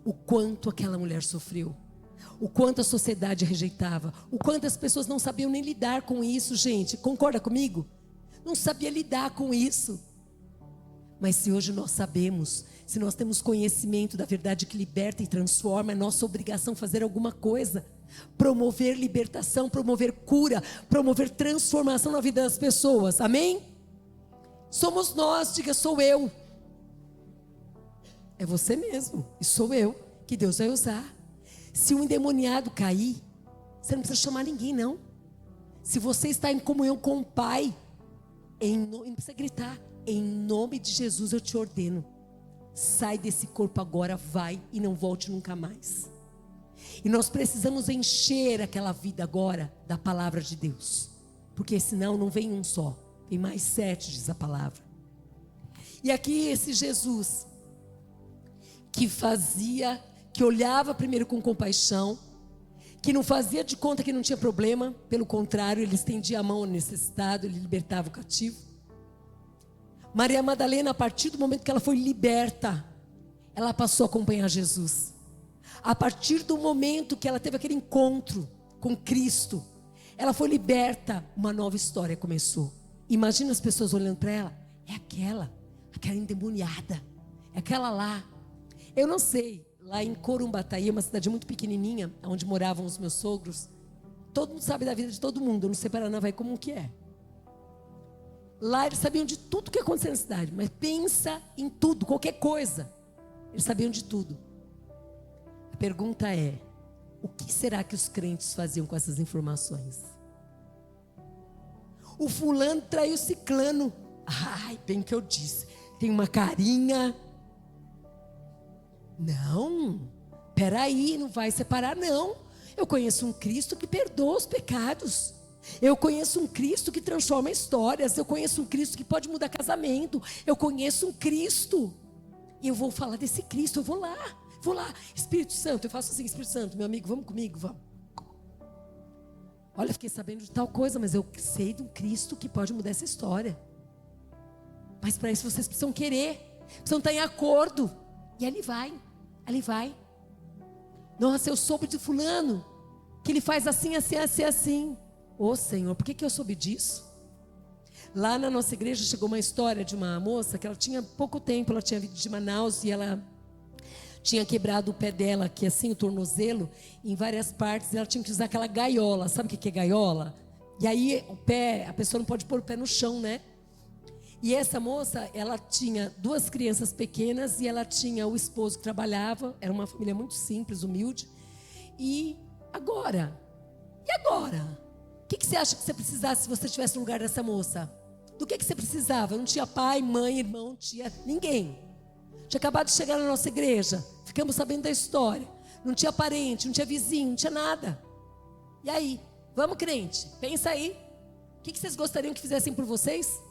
A: o quanto aquela mulher sofreu, o quanto a sociedade rejeitava, o quanto as pessoas não sabiam nem lidar com isso, gente. Concorda comigo? Não sabia lidar com isso. Mas se hoje nós sabemos, se nós temos conhecimento da verdade que liberta e transforma, é nossa obrigação fazer alguma coisa. Promover libertação, promover cura, promover transformação na vida das pessoas. Amém? Somos nós, diga: sou eu. É você mesmo, e sou eu, que Deus vai usar. Se um endemoniado cair, você não precisa chamar ninguém, não. Se você está em comunhão com o Pai, não precisa gritar: em nome de Jesus eu te ordeno, sai desse corpo agora, vai e não volte nunca mais. E nós precisamos encher aquela vida agora da palavra de Deus, porque senão não vem um só, vem mais 7, diz a palavra. E aqui esse Jesus que olhava primeiro com compaixão, que não fazia de conta que não tinha problema, pelo contrário, ele estendia a mão ao necessitado, ele libertava o cativo. Maria Madalena, a partir do momento que ela foi liberta, ela passou a acompanhar Jesus. A partir do momento que ela teve aquele encontro com Cristo, ela foi liberta, uma nova história começou. Imagina as pessoas olhando para ela: é aquela endemoniada, é aquela lá. Eu não sei, lá em Corumbataí, uma cidade muito pequenininha, onde moravam os meus sogros, todo mundo sabe da vida de todo mundo. Eu não sei Paranavaí como que é. Lá eles sabiam de tudo que acontecia na cidade, mas pensa em tudo, qualquer coisa, eles sabiam de tudo. A pergunta é: o que será que os crentes faziam com essas informações? O fulano traiu o ciclano. Ai, bem que eu disse, tem uma carinha. Não, peraí, não vai separar não. Eu conheço um Cristo que perdoa os pecados. Eu conheço um Cristo que transforma histórias. Eu conheço um Cristo que pode mudar casamento. Eu conheço um Cristo. E eu vou falar desse Cristo, eu vou lá. Espírito Santo, eu faço assim, Espírito Santo, meu amigo, vamos comigo, vamos. Olha, fiquei sabendo de tal coisa, mas eu sei de um Cristo que pode mudar essa história. Mas para isso vocês precisam querer, precisam estar em acordo. E ali vai. Nossa, eu soube de fulano, que ele faz assim, assim, assim, assim. Ô Senhor, por que eu soube disso? Lá na nossa igreja chegou uma história de uma moça que ela tinha pouco tempo, ela tinha vindo de Manaus e ela tinha quebrado o pé dela, que assim, o tornozelo, em várias partes, e ela tinha que usar aquela gaiola. Sabe o que é gaiola? E aí o pé, a pessoa não pode pôr o pé no chão, né? E essa moça, ela tinha 2 crianças pequenas e ela tinha o esposo que trabalhava, era uma família muito simples, humilde. E agora? O que você acha que você precisasse se você estivesse no lugar dessa moça? Do que você precisava? Não tinha pai, mãe, irmão, não tinha ninguém. Tinha acabado de chegar na nossa igreja, ficamos sabendo da história. Não tinha parente, não tinha vizinho, não tinha nada. E aí? Vamos, crente, pensa aí. O que vocês gostariam que fizessem por vocês?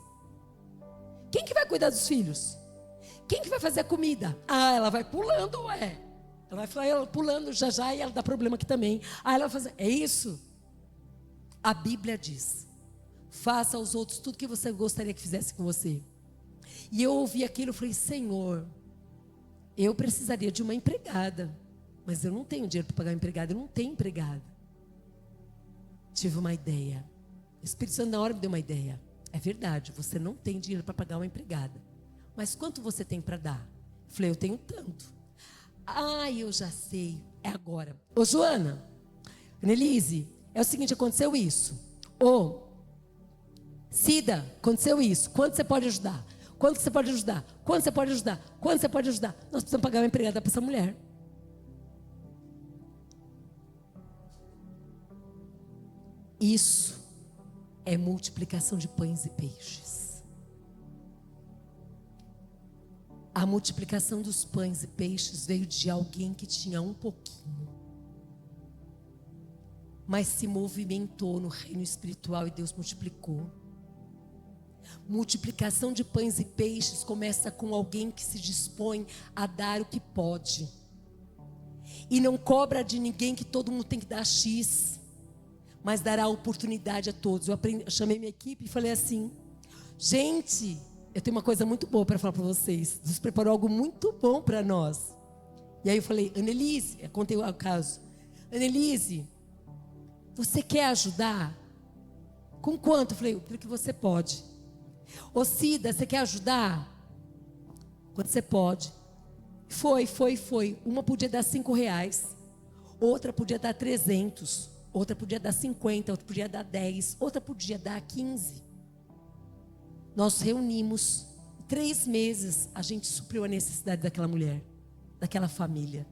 A: Quem que vai cuidar dos filhos? Quem que vai fazer a comida? Ah, ela vai pulando, ué. Ela vai pulando já e ela dá problema aqui também. Ah, ela vai fazer, é isso? A Bíblia diz: faça aos outros tudo que você gostaria que fizesse com você. E eu ouvi aquilo e falei: Senhor, eu precisaria de uma empregada, mas eu não tenho dinheiro para pagar uma empregada, eu não tenho empregada. Tive uma ideia. O Espírito Santo na hora me deu uma ideia. É verdade, você não tem dinheiro para pagar uma empregada, mas quanto você tem para dar? Eu falei: eu tenho tanto. Ah, eu já sei, é agora. Ô Joana, Annelise, é o seguinte, aconteceu isso. Ô Cida, aconteceu isso. Quanto você pode ajudar? Quanto você pode ajudar? Quanto você pode ajudar? Quanto você pode ajudar? Nós precisamos pagar uma empregada para essa mulher. Isso é multiplicação de pães e peixes. A multiplicação dos pães e peixes veio de alguém que tinha um pouquinho, mas se movimentou no reino espiritual e Deus multiplicou. Multiplicação de pães e peixes começa com alguém que se dispõe a dar o que pode e não cobra de ninguém que todo mundo tem que dar X, mas dará oportunidade a todos. Eu chamei minha equipe e falei assim: gente, eu tenho uma coisa muito boa para falar para vocês. Deus preparou algo muito bom para nós. E aí eu falei: Annelise, eu contei o caso. Annelise, você quer ajudar? Com quanto? Eu falei: pelo que você pode. Ô Cida, você quer ajudar? Quanto você pode? Foi. Uma podia dar R$5, outra podia dar 300, outra podia dar 50, outra podia dar 10, outra podia dar 15. Nós reunimos, 3 meses a gente supriu a necessidade daquela mulher, daquela família.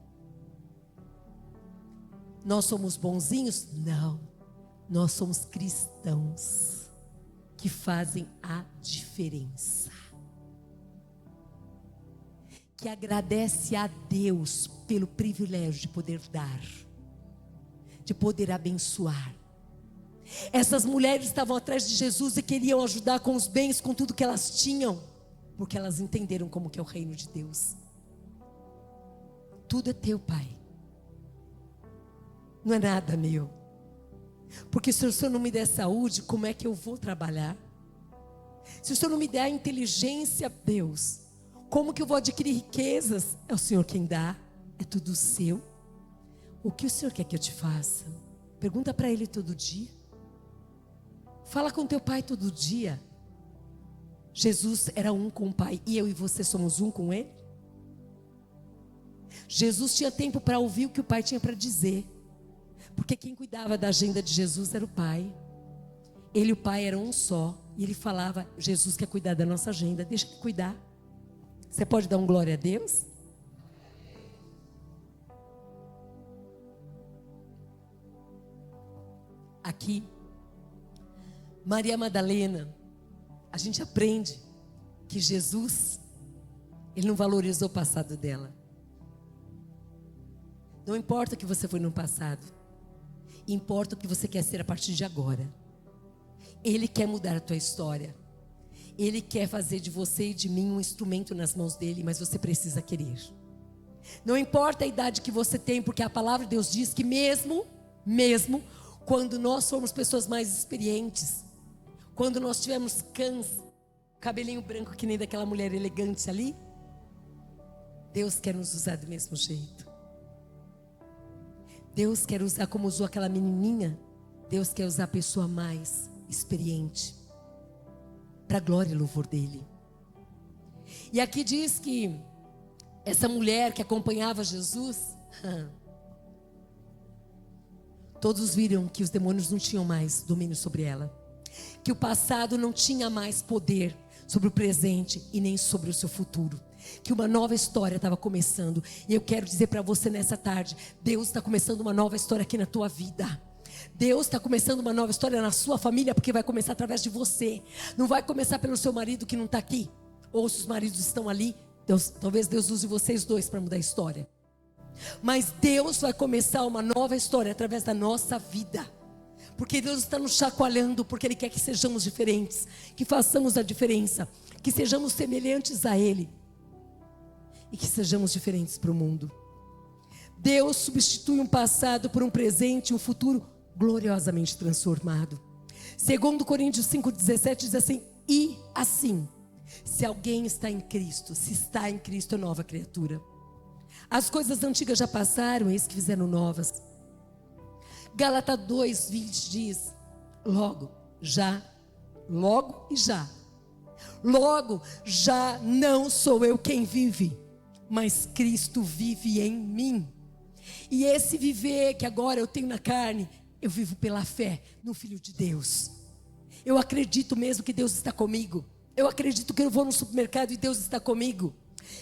A: Nós somos bonzinhos? Não. Nós somos cristãos que fazem a diferença, que agradece a Deus pelo privilégio de poder dar, de poder abençoar. Essas mulheres estavam atrás de Jesus e queriam ajudar com os bens, com tudo que elas tinham, porque elas entenderam como que é o reino de Deus. Tudo é teu, Pai. Não é nada meu. Porque se o Senhor não me der saúde, como é que eu vou trabalhar? Se o Senhor não me der a inteligência, Deus, como que eu vou adquirir riquezas? É o Senhor quem dá, é tudo seu. O que o Senhor quer que eu te faça? Pergunta para Ele todo dia. Fala com teu Pai todo dia. Jesus era um com o Pai e eu e você somos um com Ele. Jesus tinha tempo para ouvir o que o Pai tinha para dizer, porque quem cuidava da agenda de Jesus era o Pai. Ele e o Pai eram um só. E Ele falava: Jesus quer cuidar da nossa agenda, deixa Ele cuidar. Você pode dar um glória a Deus? Aqui, Maria Madalena, a gente aprende que Jesus Ele não valorizou o passado dela. Não importa o que você foi no passado. Importa o que você quer ser a partir de agora. Ele quer mudar a tua história. Ele quer fazer de você e de mim um instrumento nas mãos dele, mas você precisa querer. Não importa a idade que você tem, porque a palavra de Deus diz que mesmo quando nós formos pessoas mais experientes, quando nós tivermos cabelinho branco que nem daquela mulher elegante ali, Deus quer nos usar do mesmo jeito. Deus quer usar como usou aquela menininha. Deus quer usar a pessoa mais experiente para a glória e louvor dele. E aqui diz que essa mulher que acompanhava Jesus, todos viram que os demônios não tinham mais domínio sobre ela, que o passado não tinha mais poder sobre o presente e nem sobre o seu futuro, que uma nova história estava começando. E eu quero dizer para você nessa tarde, Deus está começando uma nova história aqui na tua vida. Deus está começando uma nova história na sua família, porque vai começar através de você. Não vai começar pelo seu marido que não está aqui, ou se os maridos estão ali, talvez Deus use vocês dois para mudar a história. Mas Deus vai começar uma nova história através da nossa vida, porque Deus está nos chacoalhando, porque Ele quer que sejamos diferentes, que façamos a diferença, que sejamos semelhantes a Ele e que sejamos diferentes para o mundo. Deus substitui um passado por um presente e um futuro gloriosamente transformado. Segundo Coríntios 5,17 diz assim: e assim, se alguém está em Cristo, se está em Cristo, é nova criatura. As coisas antigas já passaram, eis que fizeram novas. Gálatas 2:20 diz: logo já não sou eu quem vive, mas Cristo vive em mim. E esse viver que agora eu tenho na carne, eu vivo pela fé no Filho de Deus. Eu acredito mesmo que Deus está comigo. Eu acredito que eu vou no supermercado e Deus está comigo.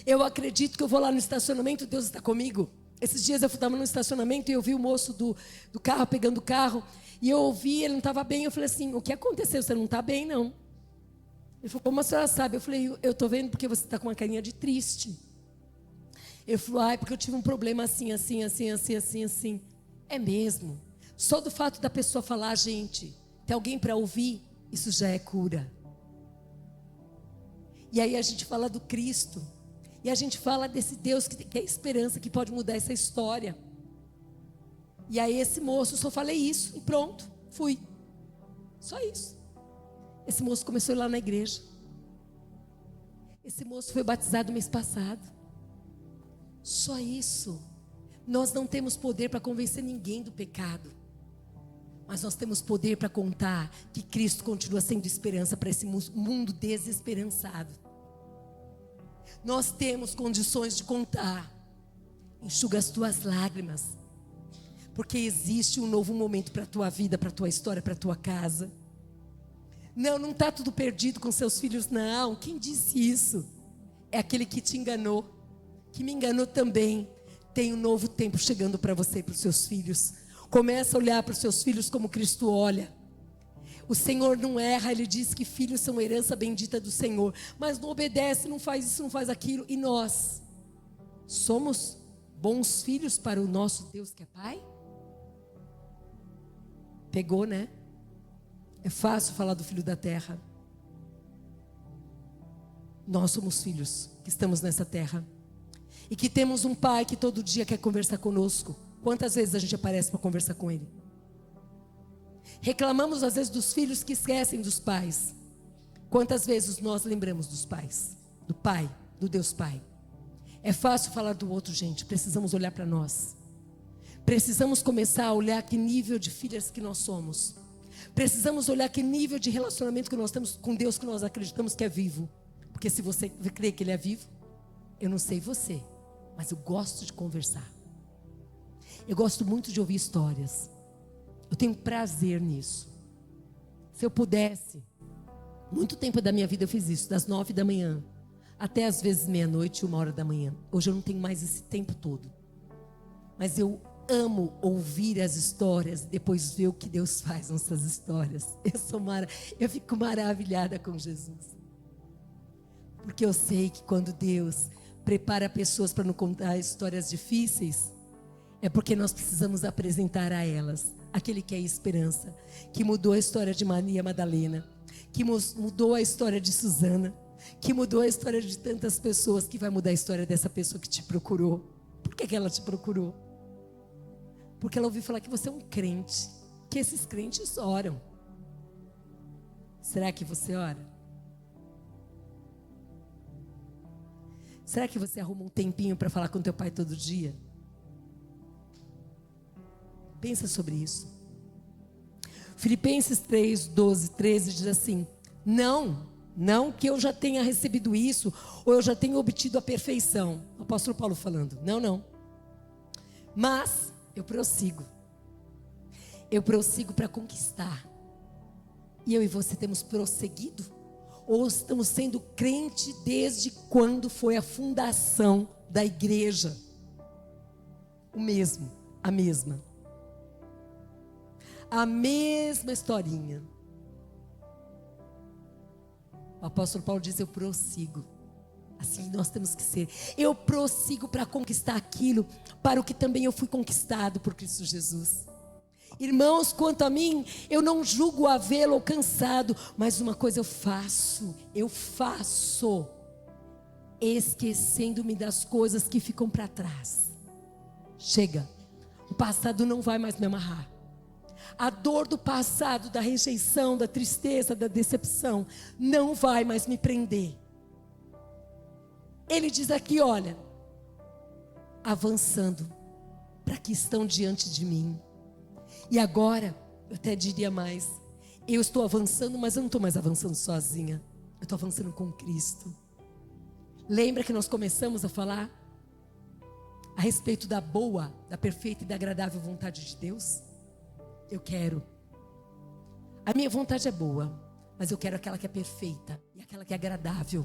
A: Eu acredito que eu vou lá no estacionamento e Deus está comigo. Esses dias eu estava no estacionamento e eu vi o moço do carro pegando o carro. E eu ouvi, ele não estava bem. Eu falei assim: o que aconteceu? Você não está bem, não? Ele falou: como a senhora sabe? Eu falei: eu estou vendo porque você está com uma carinha de triste. Ele falou: ai, porque eu tive um problema assim. É mesmo. Só do fato da pessoa falar, gente, ter alguém para ouvir, isso já é cura. E aí a gente fala do Cristo. E a gente fala desse Deus que é esperança, que pode mudar essa história. E aí esse moço, eu só falei isso e pronto, fui. Só isso. Esse moço começou a ir lá na igreja. Esse moço foi batizado mês passado. Só isso. Nós não temos poder para convencer ninguém do pecado, mas nós temos poder para contar que Cristo continua sendo esperança para esse mundo desesperançado. Nós temos condições de contar. Enxuga as tuas lágrimas, porque existe um novo momento para a tua vida, para a tua história, para a tua casa. Não está tudo perdido com seus filhos, não. Quem disse isso? É aquele que te enganou, que me enganou também. Tem um novo tempo chegando para você e para os seus filhos. Começa a olhar para os seus filhos como Cristo olha. O Senhor não erra, Ele diz que filhos são herança bendita do Senhor, mas não obedece, não faz isso, não faz aquilo. E nós somos bons filhos para o nosso Deus que é Pai? Pegou, né? É fácil falar do filho da terra. Nós somos filhos que estamos nessa terra e que temos um Pai que todo dia quer conversar conosco. Quantas vezes a gente aparece para conversar com Ele? Reclamamos às vezes dos filhos que esquecem dos pais. Quantas vezes nós lembramos dos pais, do Pai, do Deus Pai? É fácil falar do outro, gente. Precisamos olhar para nós. Precisamos começar a olhar que nível de filhas que nós somos. Precisamos olhar que nível de relacionamento que nós temos com Deus, que nós acreditamos que é vivo. Porque se você crê que Ele é vivo, eu não sei você, mas eu gosto de conversar. Eu gosto muito de ouvir histórias. Eu tenho prazer nisso. Se eu pudesse, muito tempo da minha vida eu fiz isso, das 9 da manhã até às vezes meia-noite, 1h da manhã. Hoje eu não tenho mais esse tempo todo. Mas eu amo ouvir as histórias e depois ver o que Deus faz nessas histórias. Eu fico maravilhada com Jesus. Porque eu sei que quando Deus prepara pessoas para não contar histórias difíceis, é porque nós precisamos apresentar a elas aquele que é esperança, que mudou a história de Maria Madalena, que mudou a história de Susana, que mudou a história de tantas pessoas, que vai mudar a história dessa pessoa que te procurou. Por que ela te procurou? Porque ela ouviu falar que você é um crente, que esses crentes oram. Será que você ora? Será que você arruma um tempinho para falar com teu pai todo dia? Pensa sobre isso. Filipenses 3, 12, 13 diz assim: não que eu já tenha recebido isso, ou eu já tenha obtido a perfeição. O apóstolo Paulo falando, não. Mas eu prossigo para conquistar. E eu e você temos prosseguido? Ou estamos sendo crente desde quando foi a fundação da igreja? A mesma historinha. O apóstolo Paulo diz: eu prossigo. Assim nós temos que ser. Eu prossigo para conquistar aquilo para o que também eu fui conquistado por Cristo Jesus. Irmãos, quanto a mim, eu não julgo havê-lo alcançado, mas uma coisa eu faço, esquecendo-me das coisas que ficam para trás. Chega, o passado não vai mais me amarrar. A dor do passado, da rejeição, da tristeza, da decepção, não vai mais me prender. Ele diz aqui, olha, avançando para que estão diante de mim. E agora, eu até diria mais, eu estou avançando, mas eu não estou mais avançando sozinha. Eu estou avançando com Cristo. Lembra que nós começamos a falar a respeito da boa, da perfeita e da agradável vontade de Deus? Eu quero. A minha vontade é boa, mas eu quero aquela que é perfeita e aquela que é agradável.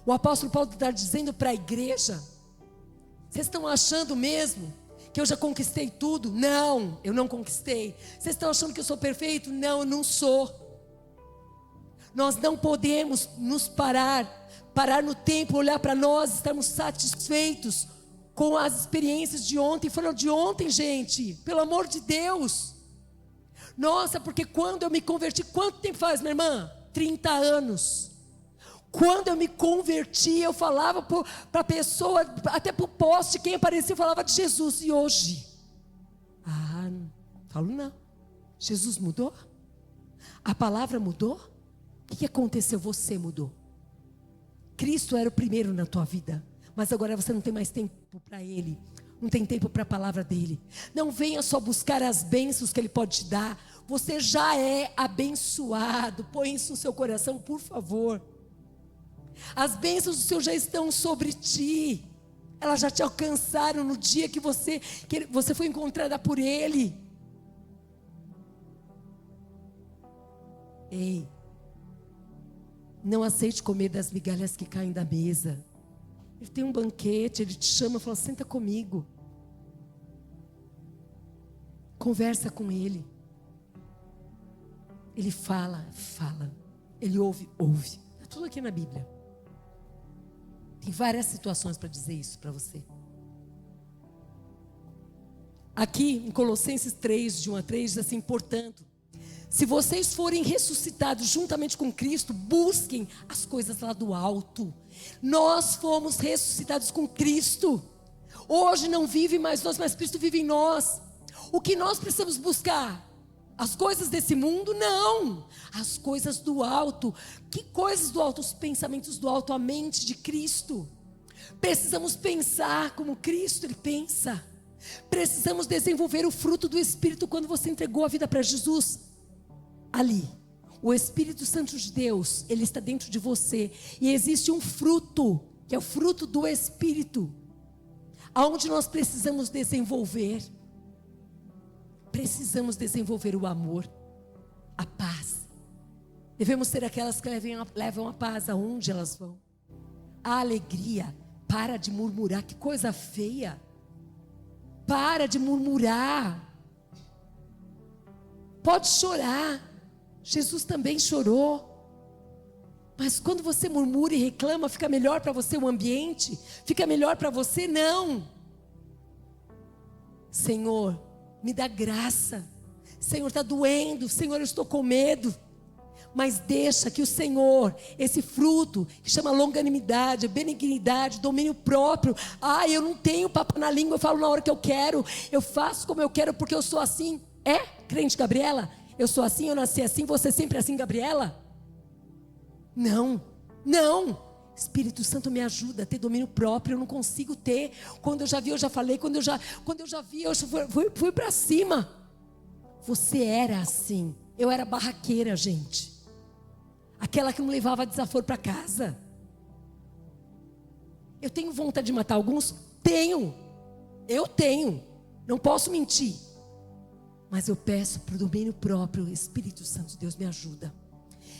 A: O apóstolo Paulo está dizendo para a igreja: vocês estão achando mesmo que eu já conquistei tudo? Não, eu não conquistei. Vocês estão achando que eu sou perfeito? Não, eu não sou. Nós não podemos nos parar no tempo, olhar para nós, estarmos satisfeitos com as experiências de ontem. Foram de ontem, gente, pelo amor de Deus. Nossa, porque quando eu me converti, quanto tempo faz, minha irmã? 30 anos. Quando eu me converti, eu falava para a pessoa, até para o poste, quem aparecia, eu falava de Jesus. E hoje? Não falo não. Jesus mudou? A palavra mudou? O que aconteceu? Você mudou. Cristo era o primeiro na tua vida, mas agora você não tem mais tempo para Ele. Não tem tempo para a palavra dEle. Não venha só buscar as bênçãos que Ele pode te dar. Você já é abençoado. Põe isso no seu coração, por favor. As bênçãos do Senhor já estão sobre ti. Elas já te alcançaram no dia que você foi encontrada por Ele. Ei, não aceite comer das migalhas que caem da mesa. Ele tem um banquete, Ele te chama e fala: senta comigo. Conversa com Ele. Ele fala. Ele ouve. Está tudo aqui na Bíblia. Tem várias situações para dizer isso para você. Aqui em Colossenses 3, de 1 a 3, diz assim: portanto, se vocês forem ressuscitados juntamente com Cristo, busquem as coisas lá do alto. Nós fomos ressuscitados com Cristo. Hoje não vive mais nós, mas Cristo vive em nós. O que nós precisamos buscar? As coisas desse mundo? Não. As coisas do alto. Que coisas do alto? Os pensamentos do alto, a mente de Cristo. Precisamos pensar como Cristo Ele pensa. Precisamos desenvolver o fruto do Espírito. Quando você entregou a vida para Jesus, ali, o Espírito Santo de Deus, Ele está dentro de você. E existe um fruto, que é o fruto do Espírito, aonde nós precisamos desenvolver. Precisamos desenvolver o amor, a paz. Devemos ser aquelas que levam a paz aonde elas vão. A alegria. Para de murmurar, que coisa feia. Para de murmurar. Pode chorar. Jesus também chorou. Mas quando você murmura e reclama, fica melhor para você o ambiente? Fica melhor para você? Não. Senhor, me dá graça. Senhor, está doendo. Senhor, eu estou com medo. Mas deixa que o Senhor, esse fruto que chama longanimidade, benignidade, domínio próprio. Eu não tenho papo na língua, eu falo na hora que eu quero. Eu faço como eu quero porque eu sou assim. Crente Gabriela? Eu sou assim, eu nasci assim, você sempre assim, Gabriela? Não. Espírito Santo me ajuda a ter domínio próprio. Eu não consigo ter. Quando eu já vi, eu já falei. Quando eu já vi, eu fui para cima. Você era assim. Eu era barraqueira, gente. Aquela que não levava desaforo para casa. Eu tenho vontade de matar alguns? Tenho. Eu tenho. Não posso mentir. Mas eu peço para o domínio próprio. Espírito Santo, Deus me ajuda.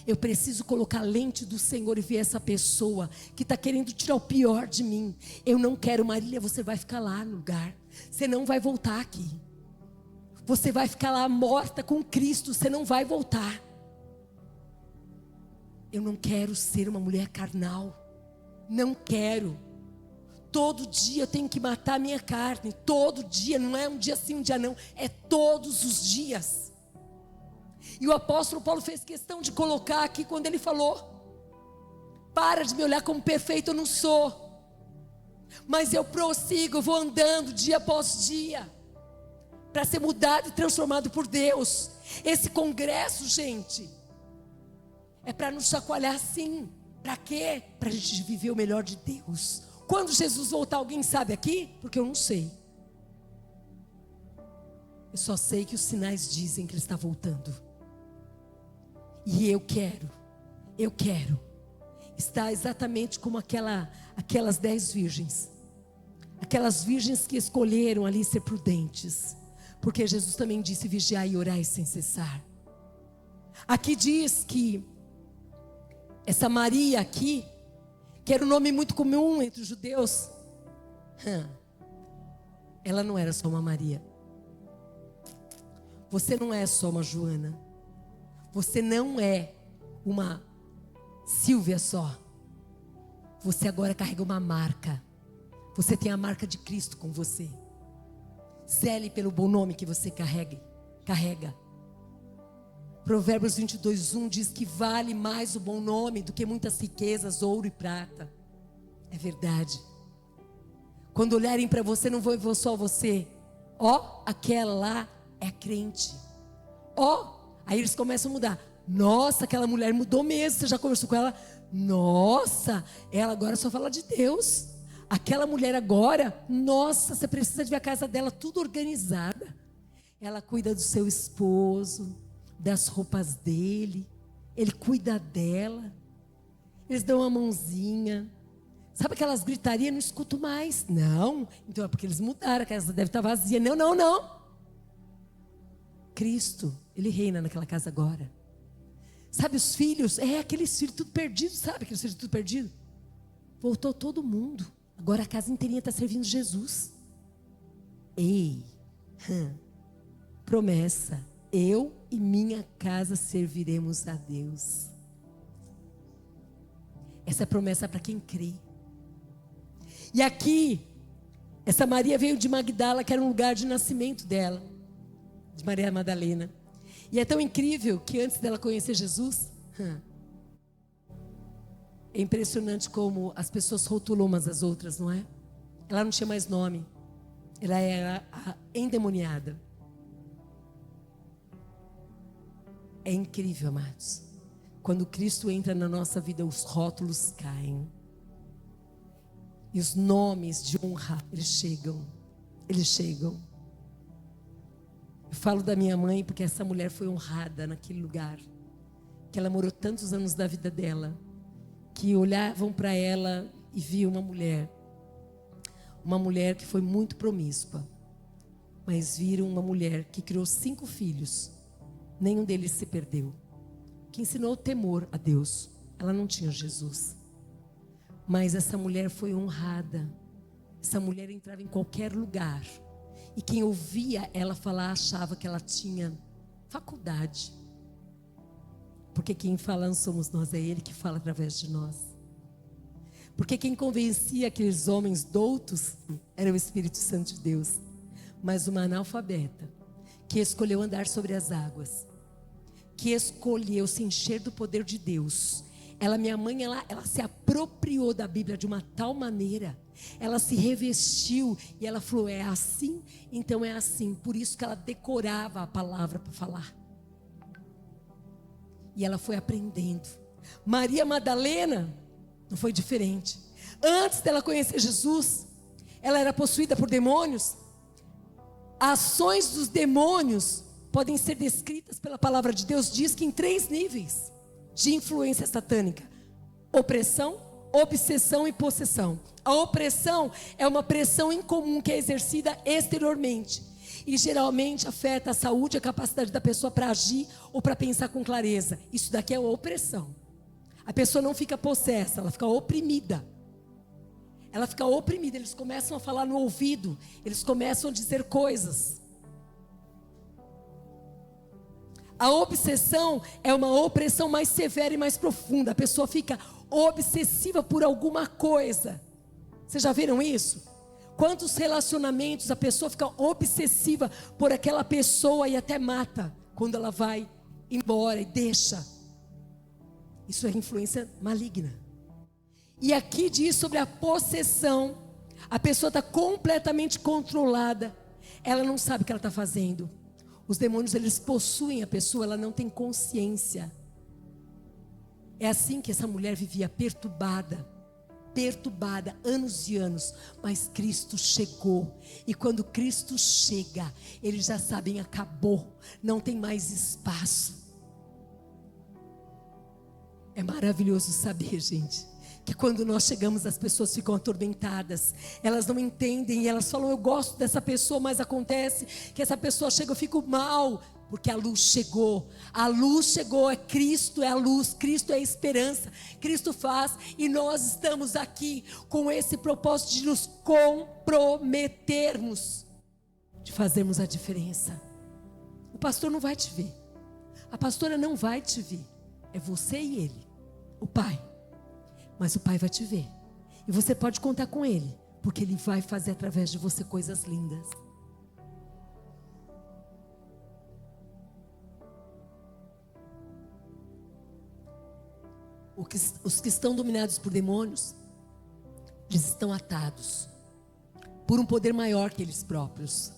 A: Eu preciso colocar a lente do Senhor e ver essa pessoa que está querendo tirar o pior de mim. Eu não quero, Marília, você vai ficar lá no lugar. Você não vai voltar aqui. Você vai ficar lá morta com Cristo. Você não vai voltar. Eu não quero ser uma mulher carnal. Não quero. Todo dia eu tenho que matar a minha carne. Todo dia, não é um dia sim, um dia não. É todos os dias. E o apóstolo Paulo fez questão de colocar aqui quando ele falou: para de me olhar como perfeito, eu não sou. Mas eu prossigo, eu vou andando dia após dia. Para ser mudado e transformado por Deus. Esse congresso, gente, é para nos chacoalhar sim. Para quê? Para a gente viver o melhor de Deus. Quando Jesus voltar, alguém sabe aqui? Porque eu não sei. Eu só sei que os sinais dizem que Ele está voltando. E eu quero estar exatamente como aquelas 10 virgens. Aquelas virgens que escolheram ali ser prudentes. Porque Jesus também disse: vigiai e orai sem cessar. Aqui diz que essa Maria aqui, que era um nome muito comum entre os judeus, ela não era só uma Maria. Você não é só uma Joana. Você não é uma Silvia só. Você agora carrega uma marca. Você tem a marca de Cristo com você. Zele pelo bom nome que você carrega. Provérbios 22:1 diz que vale mais o bom nome do que muitas riquezas, ouro e prata. É verdade. Quando olharem para você, não vão ver só você. Aquela lá é crente. Aí eles começam a mudar. Nossa, aquela mulher mudou mesmo. Você já conversou com ela? Nossa, ela agora só fala de Deus. Aquela mulher agora, nossa, você precisa de ver a casa dela tudo organizada. Ela cuida do seu esposo, das roupas dele. Ele cuida dela. Eles dão uma mãozinha. Sabe aquelas gritarias? Não escuto mais. Não, então é porque eles mudaram. A casa deve estar vazia. Não. Cristo, Ele reina naquela casa agora. Sabe os filhos? Aqueles filhos tudo perdidos. Sabe aqueles filhos tudo perdidos? Voltou todo mundo. Agora a casa inteirinha está servindo Jesus. Promessa: eu e minha casa serviremos a Deus. Essa é a promessa para quem crê. E aqui, essa Maria veio de Magdala, que era um lugar de nascimento dela, de Maria Madalena. E é tão incrível que antes dela conhecer Jesus, é impressionante como as pessoas rotulam umas às outras, não é? Ela não tinha mais nome. Ela era a endemoniada. É incrível, amados. Quando Cristo entra na nossa vida, os rótulos caem. E os nomes de honra, eles chegam. Eu falo da minha mãe porque essa mulher foi honrada naquele lugar. Que ela morou tantos anos da vida dela. Que olhavam para ela e viam uma mulher que foi muito promíscua, mas viram uma mulher que criou 5 filhos, nenhum deles se perdeu, que ensinou o temor a Deus. Ela não tinha Jesus, mas essa mulher foi honrada. Essa mulher entrava em qualquer lugar e quem ouvia ela falar achava que ela tinha faculdade. Porque quem fala não somos nós, é Ele que fala através de nós. Porque quem convencia aqueles homens doutos era o Espírito Santo de Deus. Mas uma analfabeta que escolheu andar sobre as águas, que escolheu se encher do poder de Deus. Minha mãe, ela se apropriou da Bíblia de uma tal maneira, ela se revestiu e ela falou: é assim, então é assim. Por isso que ela decorava a palavra para falar. E ela foi aprendendo. Maria Madalena não foi diferente. Antes dela conhecer Jesus, ela era possuída por demônios. Ações dos demônios podem ser descritas pela palavra de Deus. Diz que em 3 níveis de influência satânica: opressão, obsessão e possessão. A opressão é uma pressão incomum que é exercida exteriormente e geralmente afeta a saúde e a capacidade da pessoa para agir ou para pensar com clareza. Isso daqui é opressão. A pessoa não fica possessa, ela fica oprimida. Ela fica oprimida, eles começam a falar no ouvido, eles começam a dizer coisas. A obsessão é uma opressão mais severa e mais profunda. A pessoa fica obsessiva por alguma coisa. Vocês já viram isso? Quantos relacionamentos a pessoa fica obsessiva por aquela pessoa e até mata quando ela vai embora e deixa. Isso é influência maligna. E aqui diz sobre a possessão. A pessoa está completamente controlada. Ela não sabe o que ela está fazendo. Os demônios, eles possuem a pessoa, ela não tem consciência. É assim que essa mulher vivia, perturbada, anos e anos. Mas Cristo chegou. E quando Cristo chega, eles já sabem, acabou, não tem mais espaço. É maravilhoso saber, gente, que quando nós chegamos, as pessoas ficam atormentadas. Elas não entendem, elas falam: eu gosto dessa pessoa, mas acontece que essa pessoa chega, eu fico mal. Porque a luz chegou. A luz chegou, é Cristo, é a luz, Cristo é a esperança. Cristo faz, e nós estamos aqui com esse propósito de nos comprometermos, de fazermos a diferença. O pastor não vai te ver, a pastora não vai te ver. É você e ele, o Pai. Mas o Pai vai te ver. E você pode contar com Ele, porque Ele vai fazer através de você coisas lindas. Os que estão dominados por demônios, eles estão atados por um poder maior que eles próprios.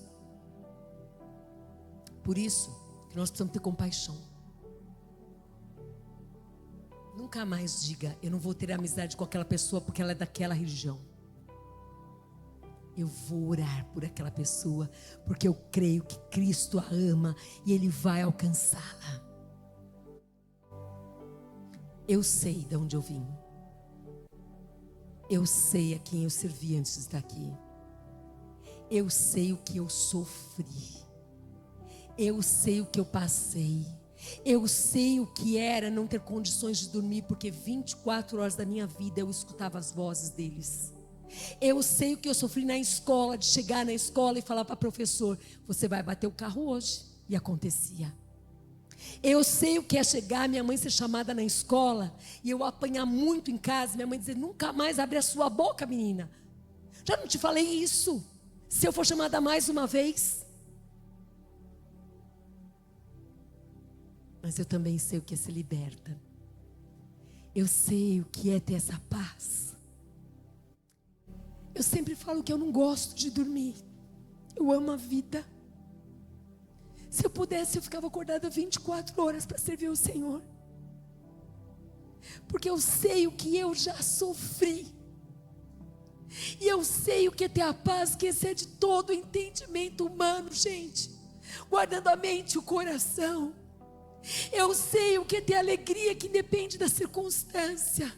A: Por isso que nós precisamos ter compaixão. Nunca mais diga: eu não vou ter amizade com aquela pessoa porque ela é daquela religião. Eu vou orar por aquela pessoa porque eu creio que Cristo a ama e Ele vai alcançá-la. Eu sei de onde eu vim. Eu sei a quem eu servi antes de estar aqui. Eu sei o que eu sofri. Eu sei o que eu passei. Eu sei o que era não ter condições de dormir, porque 24 horas da minha vida eu escutava as vozes deles. Eu sei o que eu sofri na escola, de chegar na escola e falar para o professor: você vai bater o carro hoje. E acontecia. Eu sei o que é chegar, minha mãe ser chamada na escola e eu apanhar muito em casa, minha mãe dizer: nunca mais abre a sua boca, menina. Já não te falei isso? Se eu for chamada mais uma vez. Mas eu também sei o que é ser liberta. Eu sei o que é ter essa paz. Eu sempre falo que eu não gosto de dormir. Eu amo a vida. Se eu pudesse, eu ficava acordada 24 horas para servir o Senhor. Porque eu sei o que eu já sofri. E eu sei o que é ter a paz que excede todo o entendimento humano, gente. Guardando a mente e o coração. Eu sei o que é ter alegria que independe da circunstância.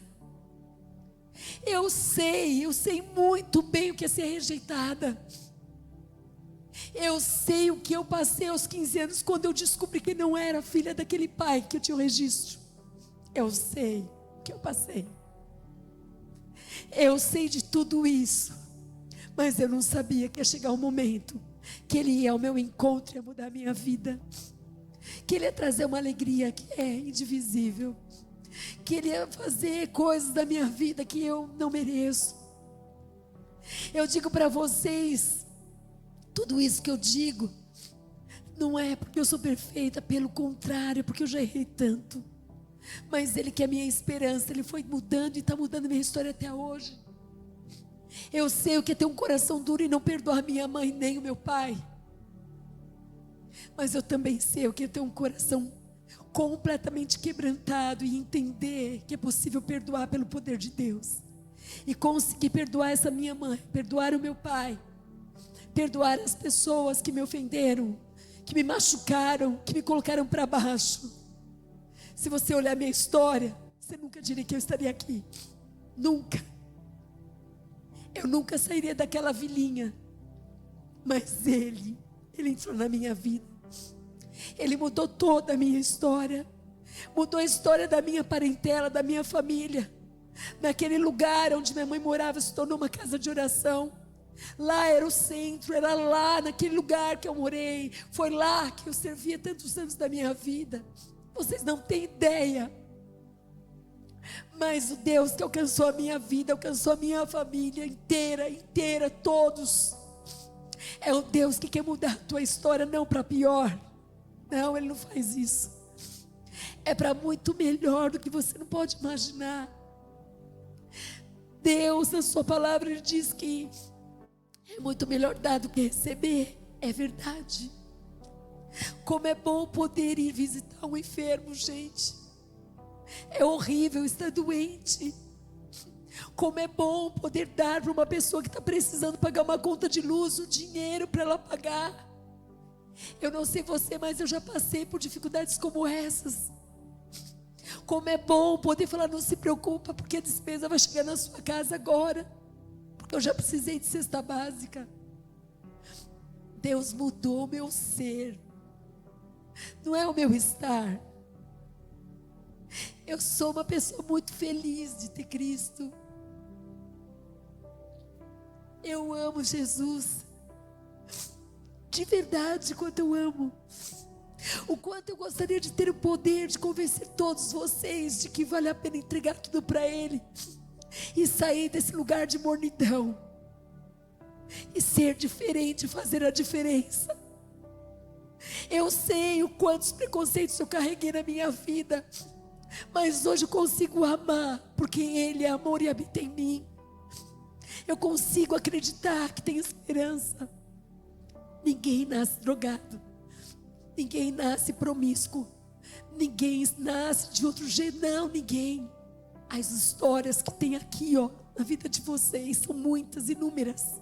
A: Eu sei muito bem o que é ser rejeitada. Eu sei o que eu passei aos 15 anos, quando eu descobri que não era filha daquele pai que eu tinha o registro. Eu sei o que eu passei. Eu sei de tudo isso. Mas eu não sabia que ia chegar um momento que Ele ia ao meu encontro e ia mudar a minha vida. que Ele ia trazer uma alegria que é indivisível, que Ele ia fazer coisas da minha vida que eu não mereço. Eu digo para vocês, tudo isso que eu digo, não é porque eu sou perfeita, pelo contrário, porque eu já errei tanto. Mas Ele que é a minha esperança, Ele foi mudando e está mudando a minha história até hoje. Eu sei o que é ter um coração duro e não perdoar minha mãe nem o meu pai. Mas eu também sei o que é ter um coração completamente quebrantado e entender que é possível perdoar pelo poder de Deus. E conseguir perdoar essa minha mãe, perdoar o meu pai, perdoar as pessoas que me ofenderam, que me machucaram, que me colocaram para baixo. Se você olhar minha história, você nunca diria que eu estaria aqui. Nunca. Eu nunca sairia daquela vilinha. Mas Ele entrou na minha vida. Ele mudou toda a minha história. Mudou a história da minha parentela, da minha família. Naquele lugar onde minha mãe morava, se tornou uma casa de oração. Lá era o centro, era lá, naquele lugar que eu morei. Foi lá que eu servia tantos anos da minha vida. Vocês não têm ideia. Mas o Deus que alcançou a minha vida, alcançou a minha família inteira, todos. É o Deus que quer mudar a tua história, não para pior. Não, Ele não faz isso. É para muito melhor do que você não pode imaginar. Deus, na sua palavra, Ele diz que é muito melhor dar do que receber. É verdade. Como é bom poder ir visitar um enfermo, gente. É horrível estar doente. Como é bom poder dar para uma pessoa que está precisando pagar uma conta de luz, o dinheiro para ela pagar. Eu não sei você, mas eu já passei por dificuldades como essas. Como é bom poder falar, não se preocupa, porque a despesa vai chegar na sua casa agora. Porque eu já precisei de cesta básica. Deus mudou o meu ser. Não é o meu estar. Eu sou uma pessoa muito feliz de ter Cristo. Eu amo Jesus. De verdade, quanto eu amo. O quanto eu gostaria de ter o poder de convencer todos vocês de que vale a pena entregar tudo para Ele. E sair desse lugar de mornidão. E ser diferente, fazer a diferença. Eu sei o quantos preconceitos eu carreguei na minha vida. Mas hoje eu consigo amar, porque Ele é amor e habita em mim. Eu consigo acreditar que tem esperança. Ninguém nasce drogado. Ninguém nasce promíscuo. Ninguém nasce de outro jeito. Não, ninguém. As histórias que tem aqui, na vida de vocês, são muitas, inúmeras.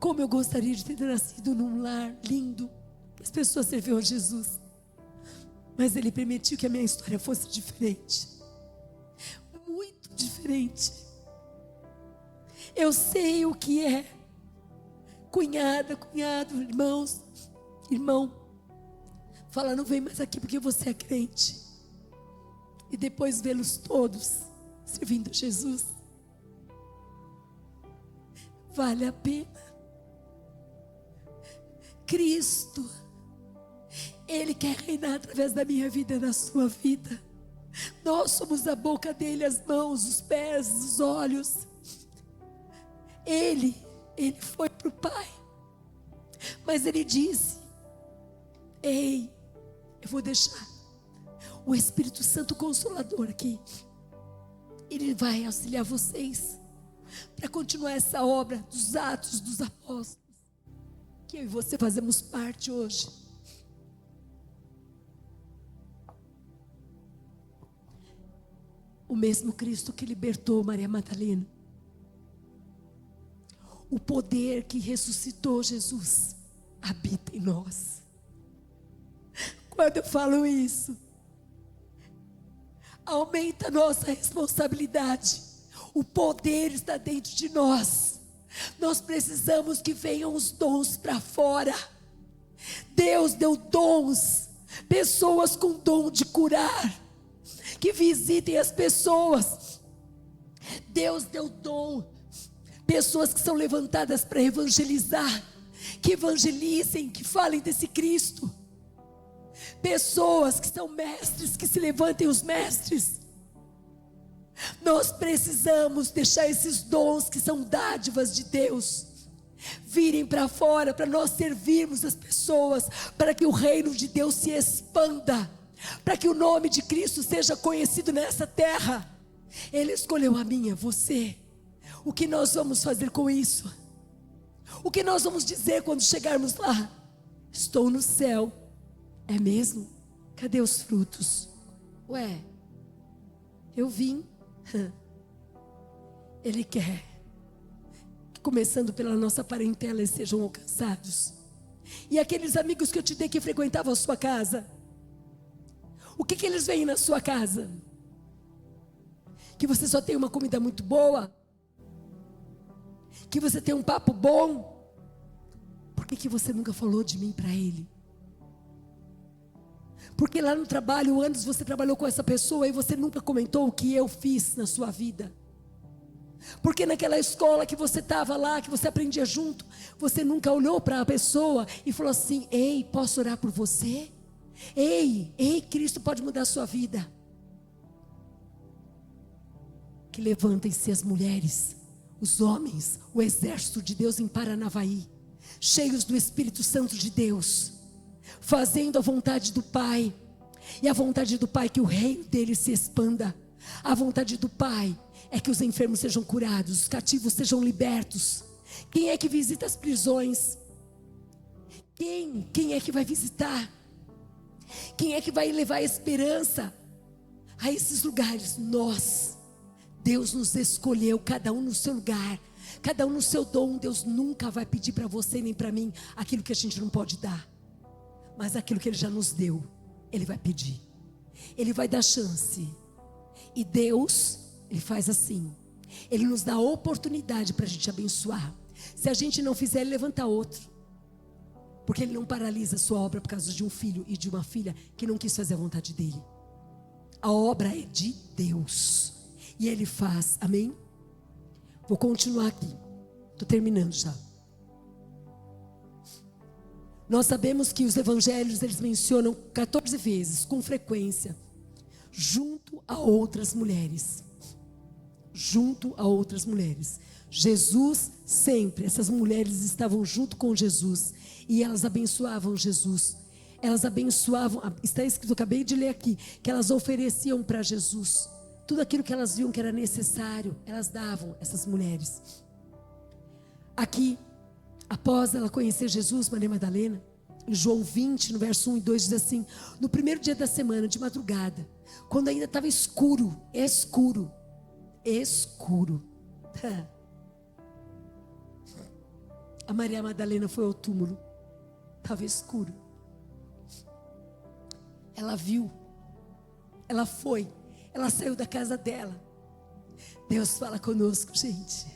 A: Como eu gostaria de ter nascido num lar lindo, que as pessoas serviam a Jesus. Mas Ele permitiu que a minha história fosse diferente. Muito diferente. Eu sei o que é. Cunhada, cunhado, irmão. Fala, não vem mais aqui porque você é crente. E depois vê-los todos servindo a Jesus. Vale a pena. Cristo, Ele quer reinar através da minha vida e da sua vida. Nós somos a boca dEle, as mãos, os pés, os olhos. Ele foi para o Pai. Mas Ele disse, ei, eu vou deixar o Espírito Santo Consolador aqui. Ele vai auxiliar vocês para continuar essa obra dos Atos dos Apóstolos, que eu e você fazemos parte hoje. O mesmo Cristo que libertou Maria Madalena, o poder que ressuscitou Jesus habita em nós. Quando eu falo isso, aumenta a nossa responsabilidade. O poder está dentro de nós. Nós precisamos que venham os dons para fora. Deus deu dons, pessoas com dom de curar, que visitem as pessoas. Deus deu dom, pessoas que são levantadas para evangelizar, que evangelizem, que falem desse Cristo. Pessoas que são mestres, que se levantem os mestres. Nós precisamos deixar esses dons que são dádivas de Deus virem para fora, para nós servirmos as pessoas, para que o reino de Deus se expanda, para que o nome de Cristo seja conhecido nessa terra. Ele escolheu a mim, a você. O que nós vamos fazer com isso? O que nós vamos dizer quando chegarmos lá? Estou no céu. É mesmo? Cadê os frutos? Ué, eu vim. Ele quer que, começando pela nossa parentela, eles sejam alcançados. E aqueles amigos que eu te dei que frequentavam a sua casa, o que eles veem na sua casa? Que você só tem uma comida muito boa? Que você tem um papo bom? Por que você nunca falou de mim para ele? Porque lá no trabalho, antes você trabalhou com essa pessoa e você nunca comentou o que eu fiz na sua vida. Porque naquela escola que você estava lá, que você aprendia junto, você nunca olhou para a pessoa e falou assim: ei, posso orar por você? Ei, Cristo pode mudar a sua vida. Que levantem-se as mulheres, os homens, o exército de Deus em Paranavaí, cheios do Espírito Santo de Deus, fazendo a vontade do Pai. E a vontade do Pai é que o reino dele se expanda. A vontade do Pai é que os enfermos sejam curados, os cativos sejam libertos. Quem é que visita as prisões? Quem é que vai visitar? Quem é que vai levar esperança a esses lugares? Nós. Deus nos escolheu, cada um no seu lugar, cada um no seu dom. Deus nunca vai pedir para você nem para mim aquilo que a gente não pode dar, mas aquilo que Ele já nos deu, Ele vai pedir. Ele vai dar chance. E Deus, Ele faz assim. Ele nos dá a oportunidade para a gente abençoar. Se a gente não fizer, Ele levanta outro. Porque Ele não paralisa a sua obra por causa de um filho e de uma filha que não quis fazer a vontade dEle. A obra é de Deus. E Ele faz, amém? Vou continuar aqui. Estou terminando já. Nós sabemos que os evangelhos, eles mencionam 14 vezes, com frequência, junto a outras mulheres. Junto a outras mulheres. Jesus sempre, essas mulheres estavam junto com Jesus. E elas abençoavam Jesus. Elas abençoavam, está escrito, eu acabei de ler aqui, que elas ofereciam para Jesus tudo aquilo que elas viam que era necessário. Elas davam, essas mulheres. Aqui, após ela conhecer Jesus, Maria Madalena, em João 20, no verso 1 e 2, diz assim: no primeiro dia da semana, de madrugada, quando ainda estava escuro, a Maria Madalena foi ao túmulo. Estava escuro. Ela viu, ela foi, ela saiu da casa dela. Deus fala conosco, gente.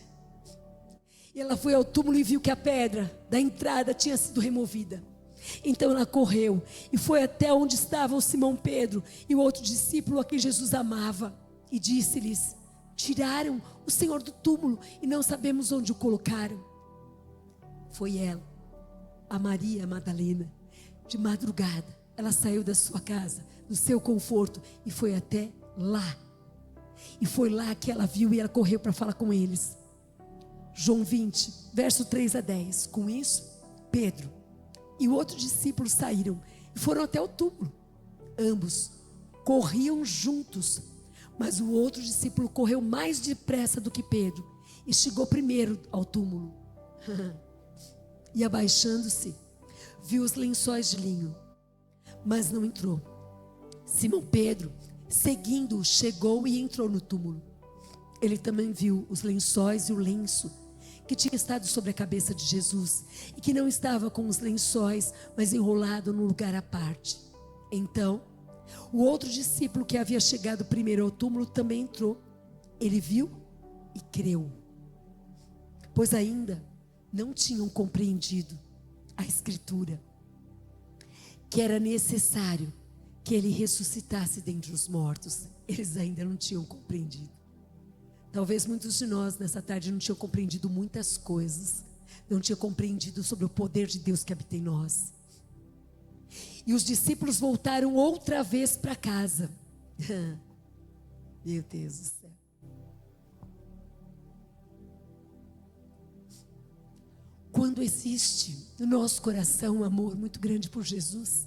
A: E ela foi ao túmulo e viu que a pedra da entrada tinha sido removida. Então ela correu e foi até onde estavam Simão Pedro e o outro discípulo a quem Jesus amava, e disse-lhes: tiraram o Senhor do túmulo e não sabemos onde o colocaram. Foi ela, a Maria Madalena, de madrugada, ela saiu da sua casa, do seu conforto, e foi até lá. E foi lá que ela viu e ela correu para falar com eles. João 20, verso 3 a 10. Com isso, Pedro e o outro discípulo saíram e foram até o túmulo. Ambos corriam juntos, mas o outro discípulo correu mais depressa do que Pedro e chegou primeiro ao túmulo. E abaixando-se, viu os lençóis de linho, mas não entrou. Simão Pedro, seguindo-o, chegou e entrou no túmulo. Ele também viu os lençóis e o lenço que tinha estado sobre a cabeça de Jesus, e que não estava com os lençóis, mas enrolado num lugar à parte. Então, o outro discípulo que havia chegado primeiro ao túmulo também entrou. Ele viu e creu, pois ainda não tinham compreendido a Escritura, que era necessário que ele ressuscitasse dentre os mortos. Eles ainda não tinham compreendido. Talvez muitos de nós nessa tarde não tinham compreendido muitas coisas, não tinham compreendido sobre o poder de Deus que habita em nós. E os discípulos voltaram outra vez para casa. Meu Deus do céu. Quando existe no nosso coração um amor muito grande por Jesus,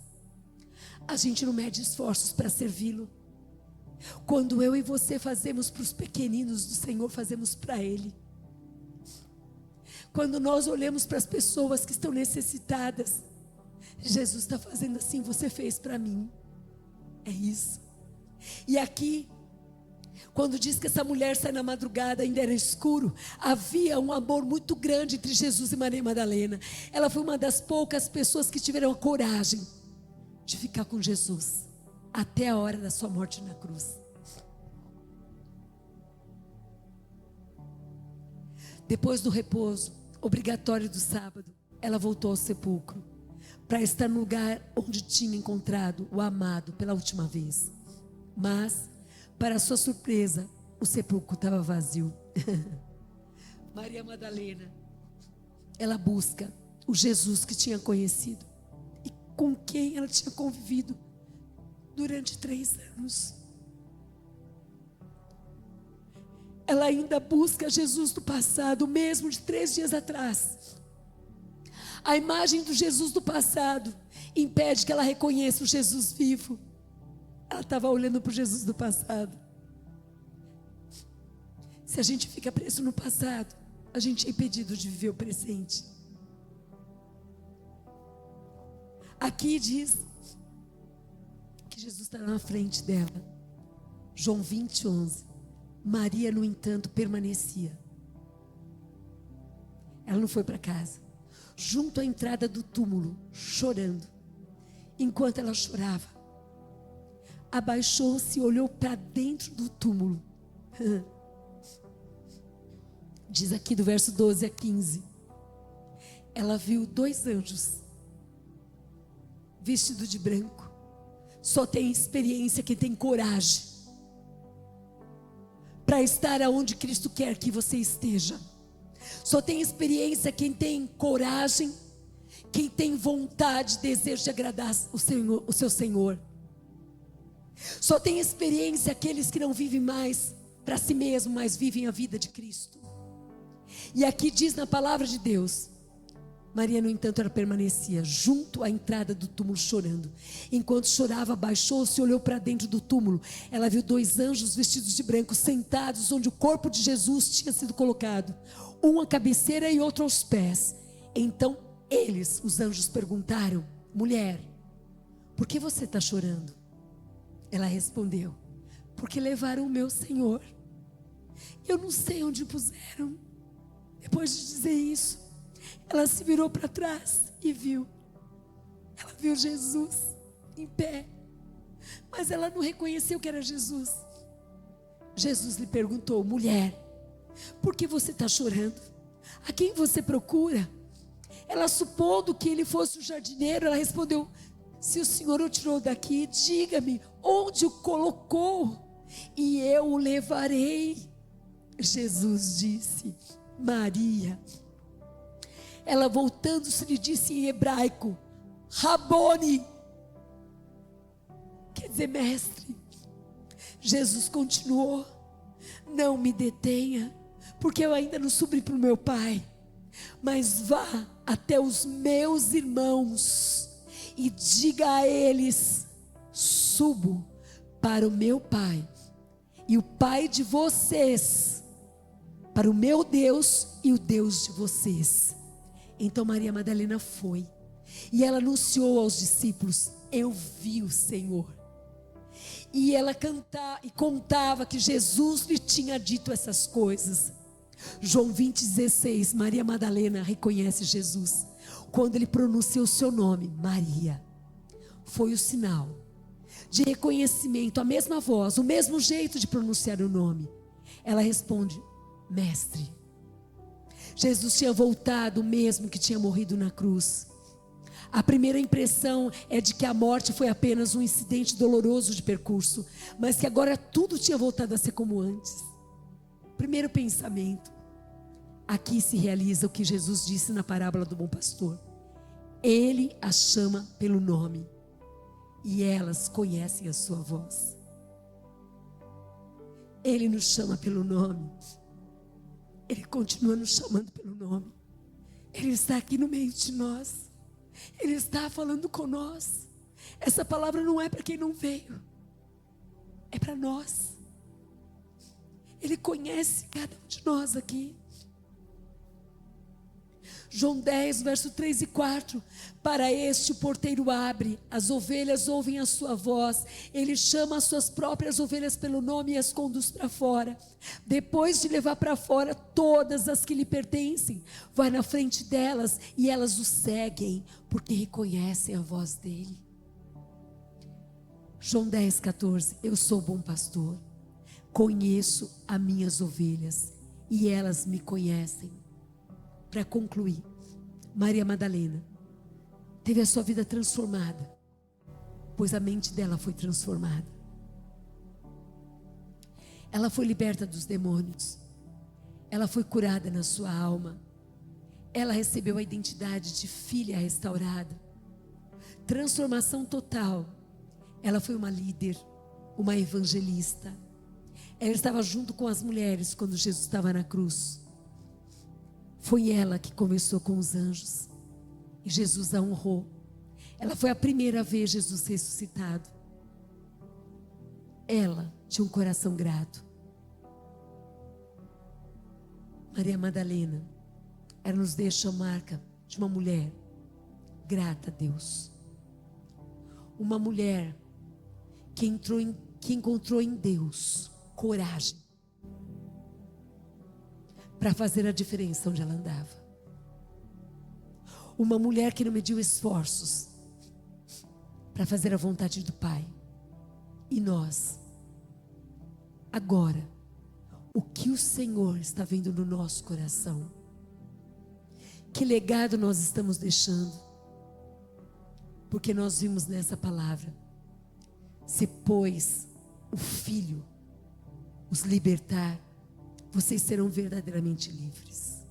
A: a gente não mede esforços para servi-lo. Quando eu e você fazemos para os pequeninos do Senhor, fazemos para Ele. Quando nós olhamos para as pessoas que estão necessitadas, Jesus está fazendo assim, você fez para mim. É isso. E aqui, quando diz que essa mulher sai na madrugada, ainda era escuro, havia um amor muito grande entre Jesus e Maria Madalena. Ela foi uma das poucas pessoas que tiveram a coragem de ficar com Jesus até a hora da sua morte na cruz. Depois do repouso obrigatório do sábado, ela voltou ao sepulcro para estar no lugar onde tinha encontrado o amado pela última vez. Mas, para sua surpresa, o sepulcro estava vazio. Maria Madalena, ela busca o Jesus que tinha conhecido e com quem ela tinha convivido durante 3 anos. Ela ainda busca Jesus do passado, o mesmo de 3 dias atrás. A imagem do Jesus do passado impede que ela reconheça o Jesus vivo. Ela estava olhando para o Jesus do passado. Se a gente fica preso no passado, a gente é impedido de viver o presente. Aqui diz que Jesus está na frente dela. João 20:11. Maria, no entanto, permanecia. Ela não foi para casa. Junto à entrada do túmulo, chorando. Enquanto ela chorava, abaixou-se e olhou para dentro do túmulo. Diz aqui do verso 12 a 15. Ela viu 2 anjos, vestidos de branco. Só tem experiência quem tem coragem para estar aonde Cristo quer que você esteja. Só tem experiência quem tem coragem, quem tem vontade, desejo de agradar o seu Senhor. Só tem experiência aqueles que não vivem mais para si mesmo, mas vivem a vida de Cristo. E aqui diz na palavra de Deus, Maria, no entanto, ela permanecia junto à entrada do túmulo chorando. Enquanto chorava, abaixou-se e olhou para dentro do túmulo. Ela viu 2 anjos vestidos de branco sentados onde o corpo de Jesus tinha sido colocado, um à cabeceira e outro aos pés. Então eles, os anjos, perguntaram: mulher, por que você está chorando? Ela respondeu: porque levaram o meu Senhor. Eu não sei onde o puseram. Depois de dizer isso, ela se virou para trás e viu. Ela viu Jesus em pé, mas ela não reconheceu que era Jesus. Jesus lhe perguntou: mulher, por que você está chorando? A quem você procura? Ela, supondo que ele fosse o jardineiro, ela respondeu: se o Senhor o tirou daqui, diga-me onde o colocou e eu o levarei. Jesus disse: Maria. Ela, voltando-se, lhe disse em hebraico: Rabone, quer dizer mestre. Jesus continuou: não me detenha, porque eu ainda não subi para o meu pai, mas vá até os meus irmãos e diga a eles: subo para o meu pai e o pai de vocês, para o meu Deus e o Deus de vocês. Então Maria Madalena foi e ela anunciou aos discípulos: eu vi o Senhor. E ela contava que Jesus lhe tinha dito essas coisas. João 20:16, Maria Madalena reconhece Jesus quando ele pronuncia o seu nome, Maria. Foi o sinal de reconhecimento, a mesma voz, o mesmo jeito de pronunciar o nome. Ela responde: mestre. Jesus tinha voltado, mesmo que tinha morrido na cruz. A primeira impressão é de que a morte foi apenas um incidente doloroso de percurso, mas que agora tudo tinha voltado a ser como antes. Primeiro pensamento: aqui se realiza o que Jesus disse na parábola do bom pastor. Ele a chama pelo nome. e elas conhecem a sua voz. Ele nos chama pelo nome. Ele continua nos chamando pelo nome. Ele está aqui no meio de nós. Ele está falando com nós. Essa palavra não é para quem não veio, é para nós. Ele conhece cada um de nós aqui. João 10, verso 3 e 4. Para este o porteiro abre, as ovelhas ouvem a sua voz, ele chama as suas próprias ovelhas pelo nome e as conduz para fora. Depois de levar para fora todas as que lhe pertencem, vai na frente delas e elas o seguem, porque reconhecem a voz dele. João 10, 14. Eu sou o bom pastor, conheço as minhas ovelhas e elas me conhecem. Para concluir, Maria Madalena teve a sua vida transformada, pois a mente dela foi transformada. Ela foi liberta dos demônios, ela foi curada na sua alma, ela recebeu a identidade de filha restaurada, transformação total. Ela foi uma líder, uma evangelista. Ela estava junto com as mulheres quando Jesus estava na cruz. Foi ela que conversou com os anjos e Jesus a honrou. Ela foi a primeira a ver Jesus ressuscitado. Ela tinha um coração grato. Maria Madalena, ela nos deixa a marca de uma mulher grata a Deus. Uma mulher que encontrou em Deus coragem para fazer a diferença onde ela andava. Uma mulher que não mediu esforços para fazer a vontade do Pai. E nós, agora, o que o Senhor está vendo no nosso coração? Que legado nós estamos deixando? Porque nós vimos nessa palavra: se pois o Filho os libertar, vocês serão verdadeiramente livres.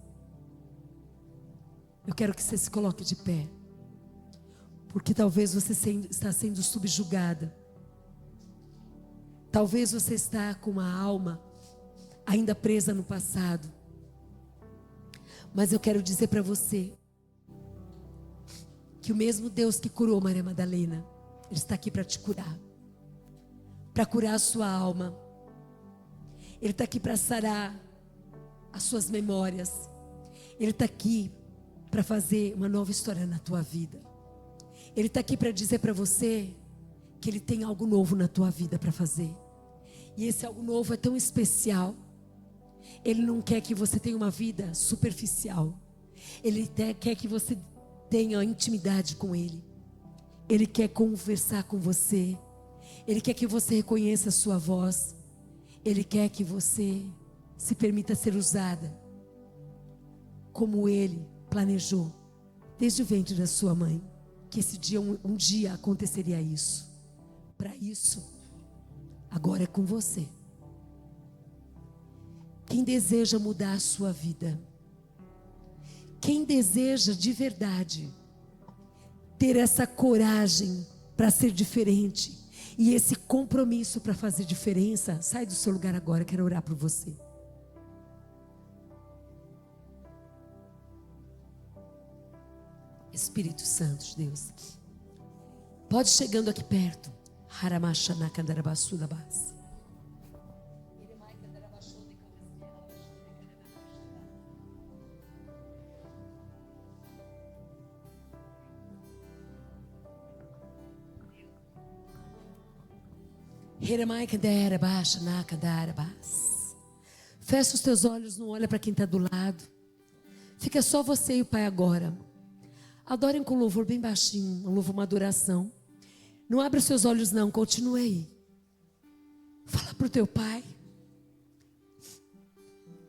A: Eu quero que você se coloque de pé, porque talvez você está sendo subjugada. Talvez você está com uma alma ainda presa no passado. Mas eu quero dizer para você que o mesmo Deus que curou Maria Madalena, Ele está aqui para te curar, para curar a sua alma. Ele está aqui para sarar as suas memórias. Ele está aqui para fazer uma nova história na tua vida. Ele está aqui para dizer para você que Ele tem algo novo na tua vida para fazer. E esse algo novo é tão especial. Ele não quer que você tenha uma vida superficial. Ele quer que você tenha intimidade com Ele. Ele quer conversar com você. Ele quer que você reconheça a sua voz. Ele quer que você se permita ser usada como Ele planejou desde o ventre da sua mãe. Que esse dia, um dia aconteceria isso. Para isso, agora é com você. Quem deseja mudar a sua vida, quem deseja de verdade ter essa coragem para ser diferente e esse compromisso para fazer diferença, sai do seu lugar agora, quero orar por você. Espírito Santo de Deus, pode chegando aqui perto. Haramashanakandarabassulabas. Fecha os teus olhos, não olha para quem está do lado. Fica só você e o Pai agora. Adorem com louvor bem baixinho, um louvor, uma adoração. Não abre os seus olhos não, continue aí. Fala para o teu Pai.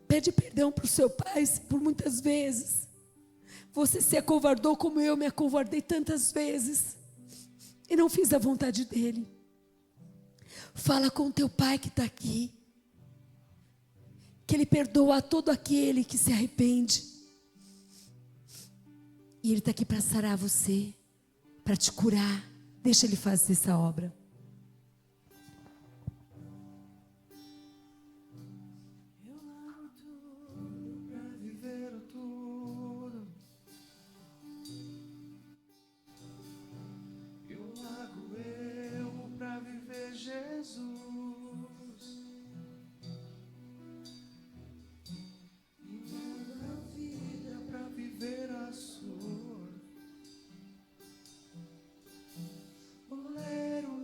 A: Pede perdão para o seu Pai, se por muitas vezes você se acovardou como eu me acovardei tantas vezes e não fiz a vontade dEle. Fala com o teu Pai que está aqui, que Ele perdoa a todo aquele que se arrepende. E Ele está aqui para sarar você, para te curar, Deixa Ele fazer essa obra.
B: Eu largo tudo pra viver o tudo. Eu largo eu pra viver Jesus. E mando a vida pra viver a sua. O ler o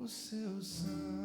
B: o seu sangue.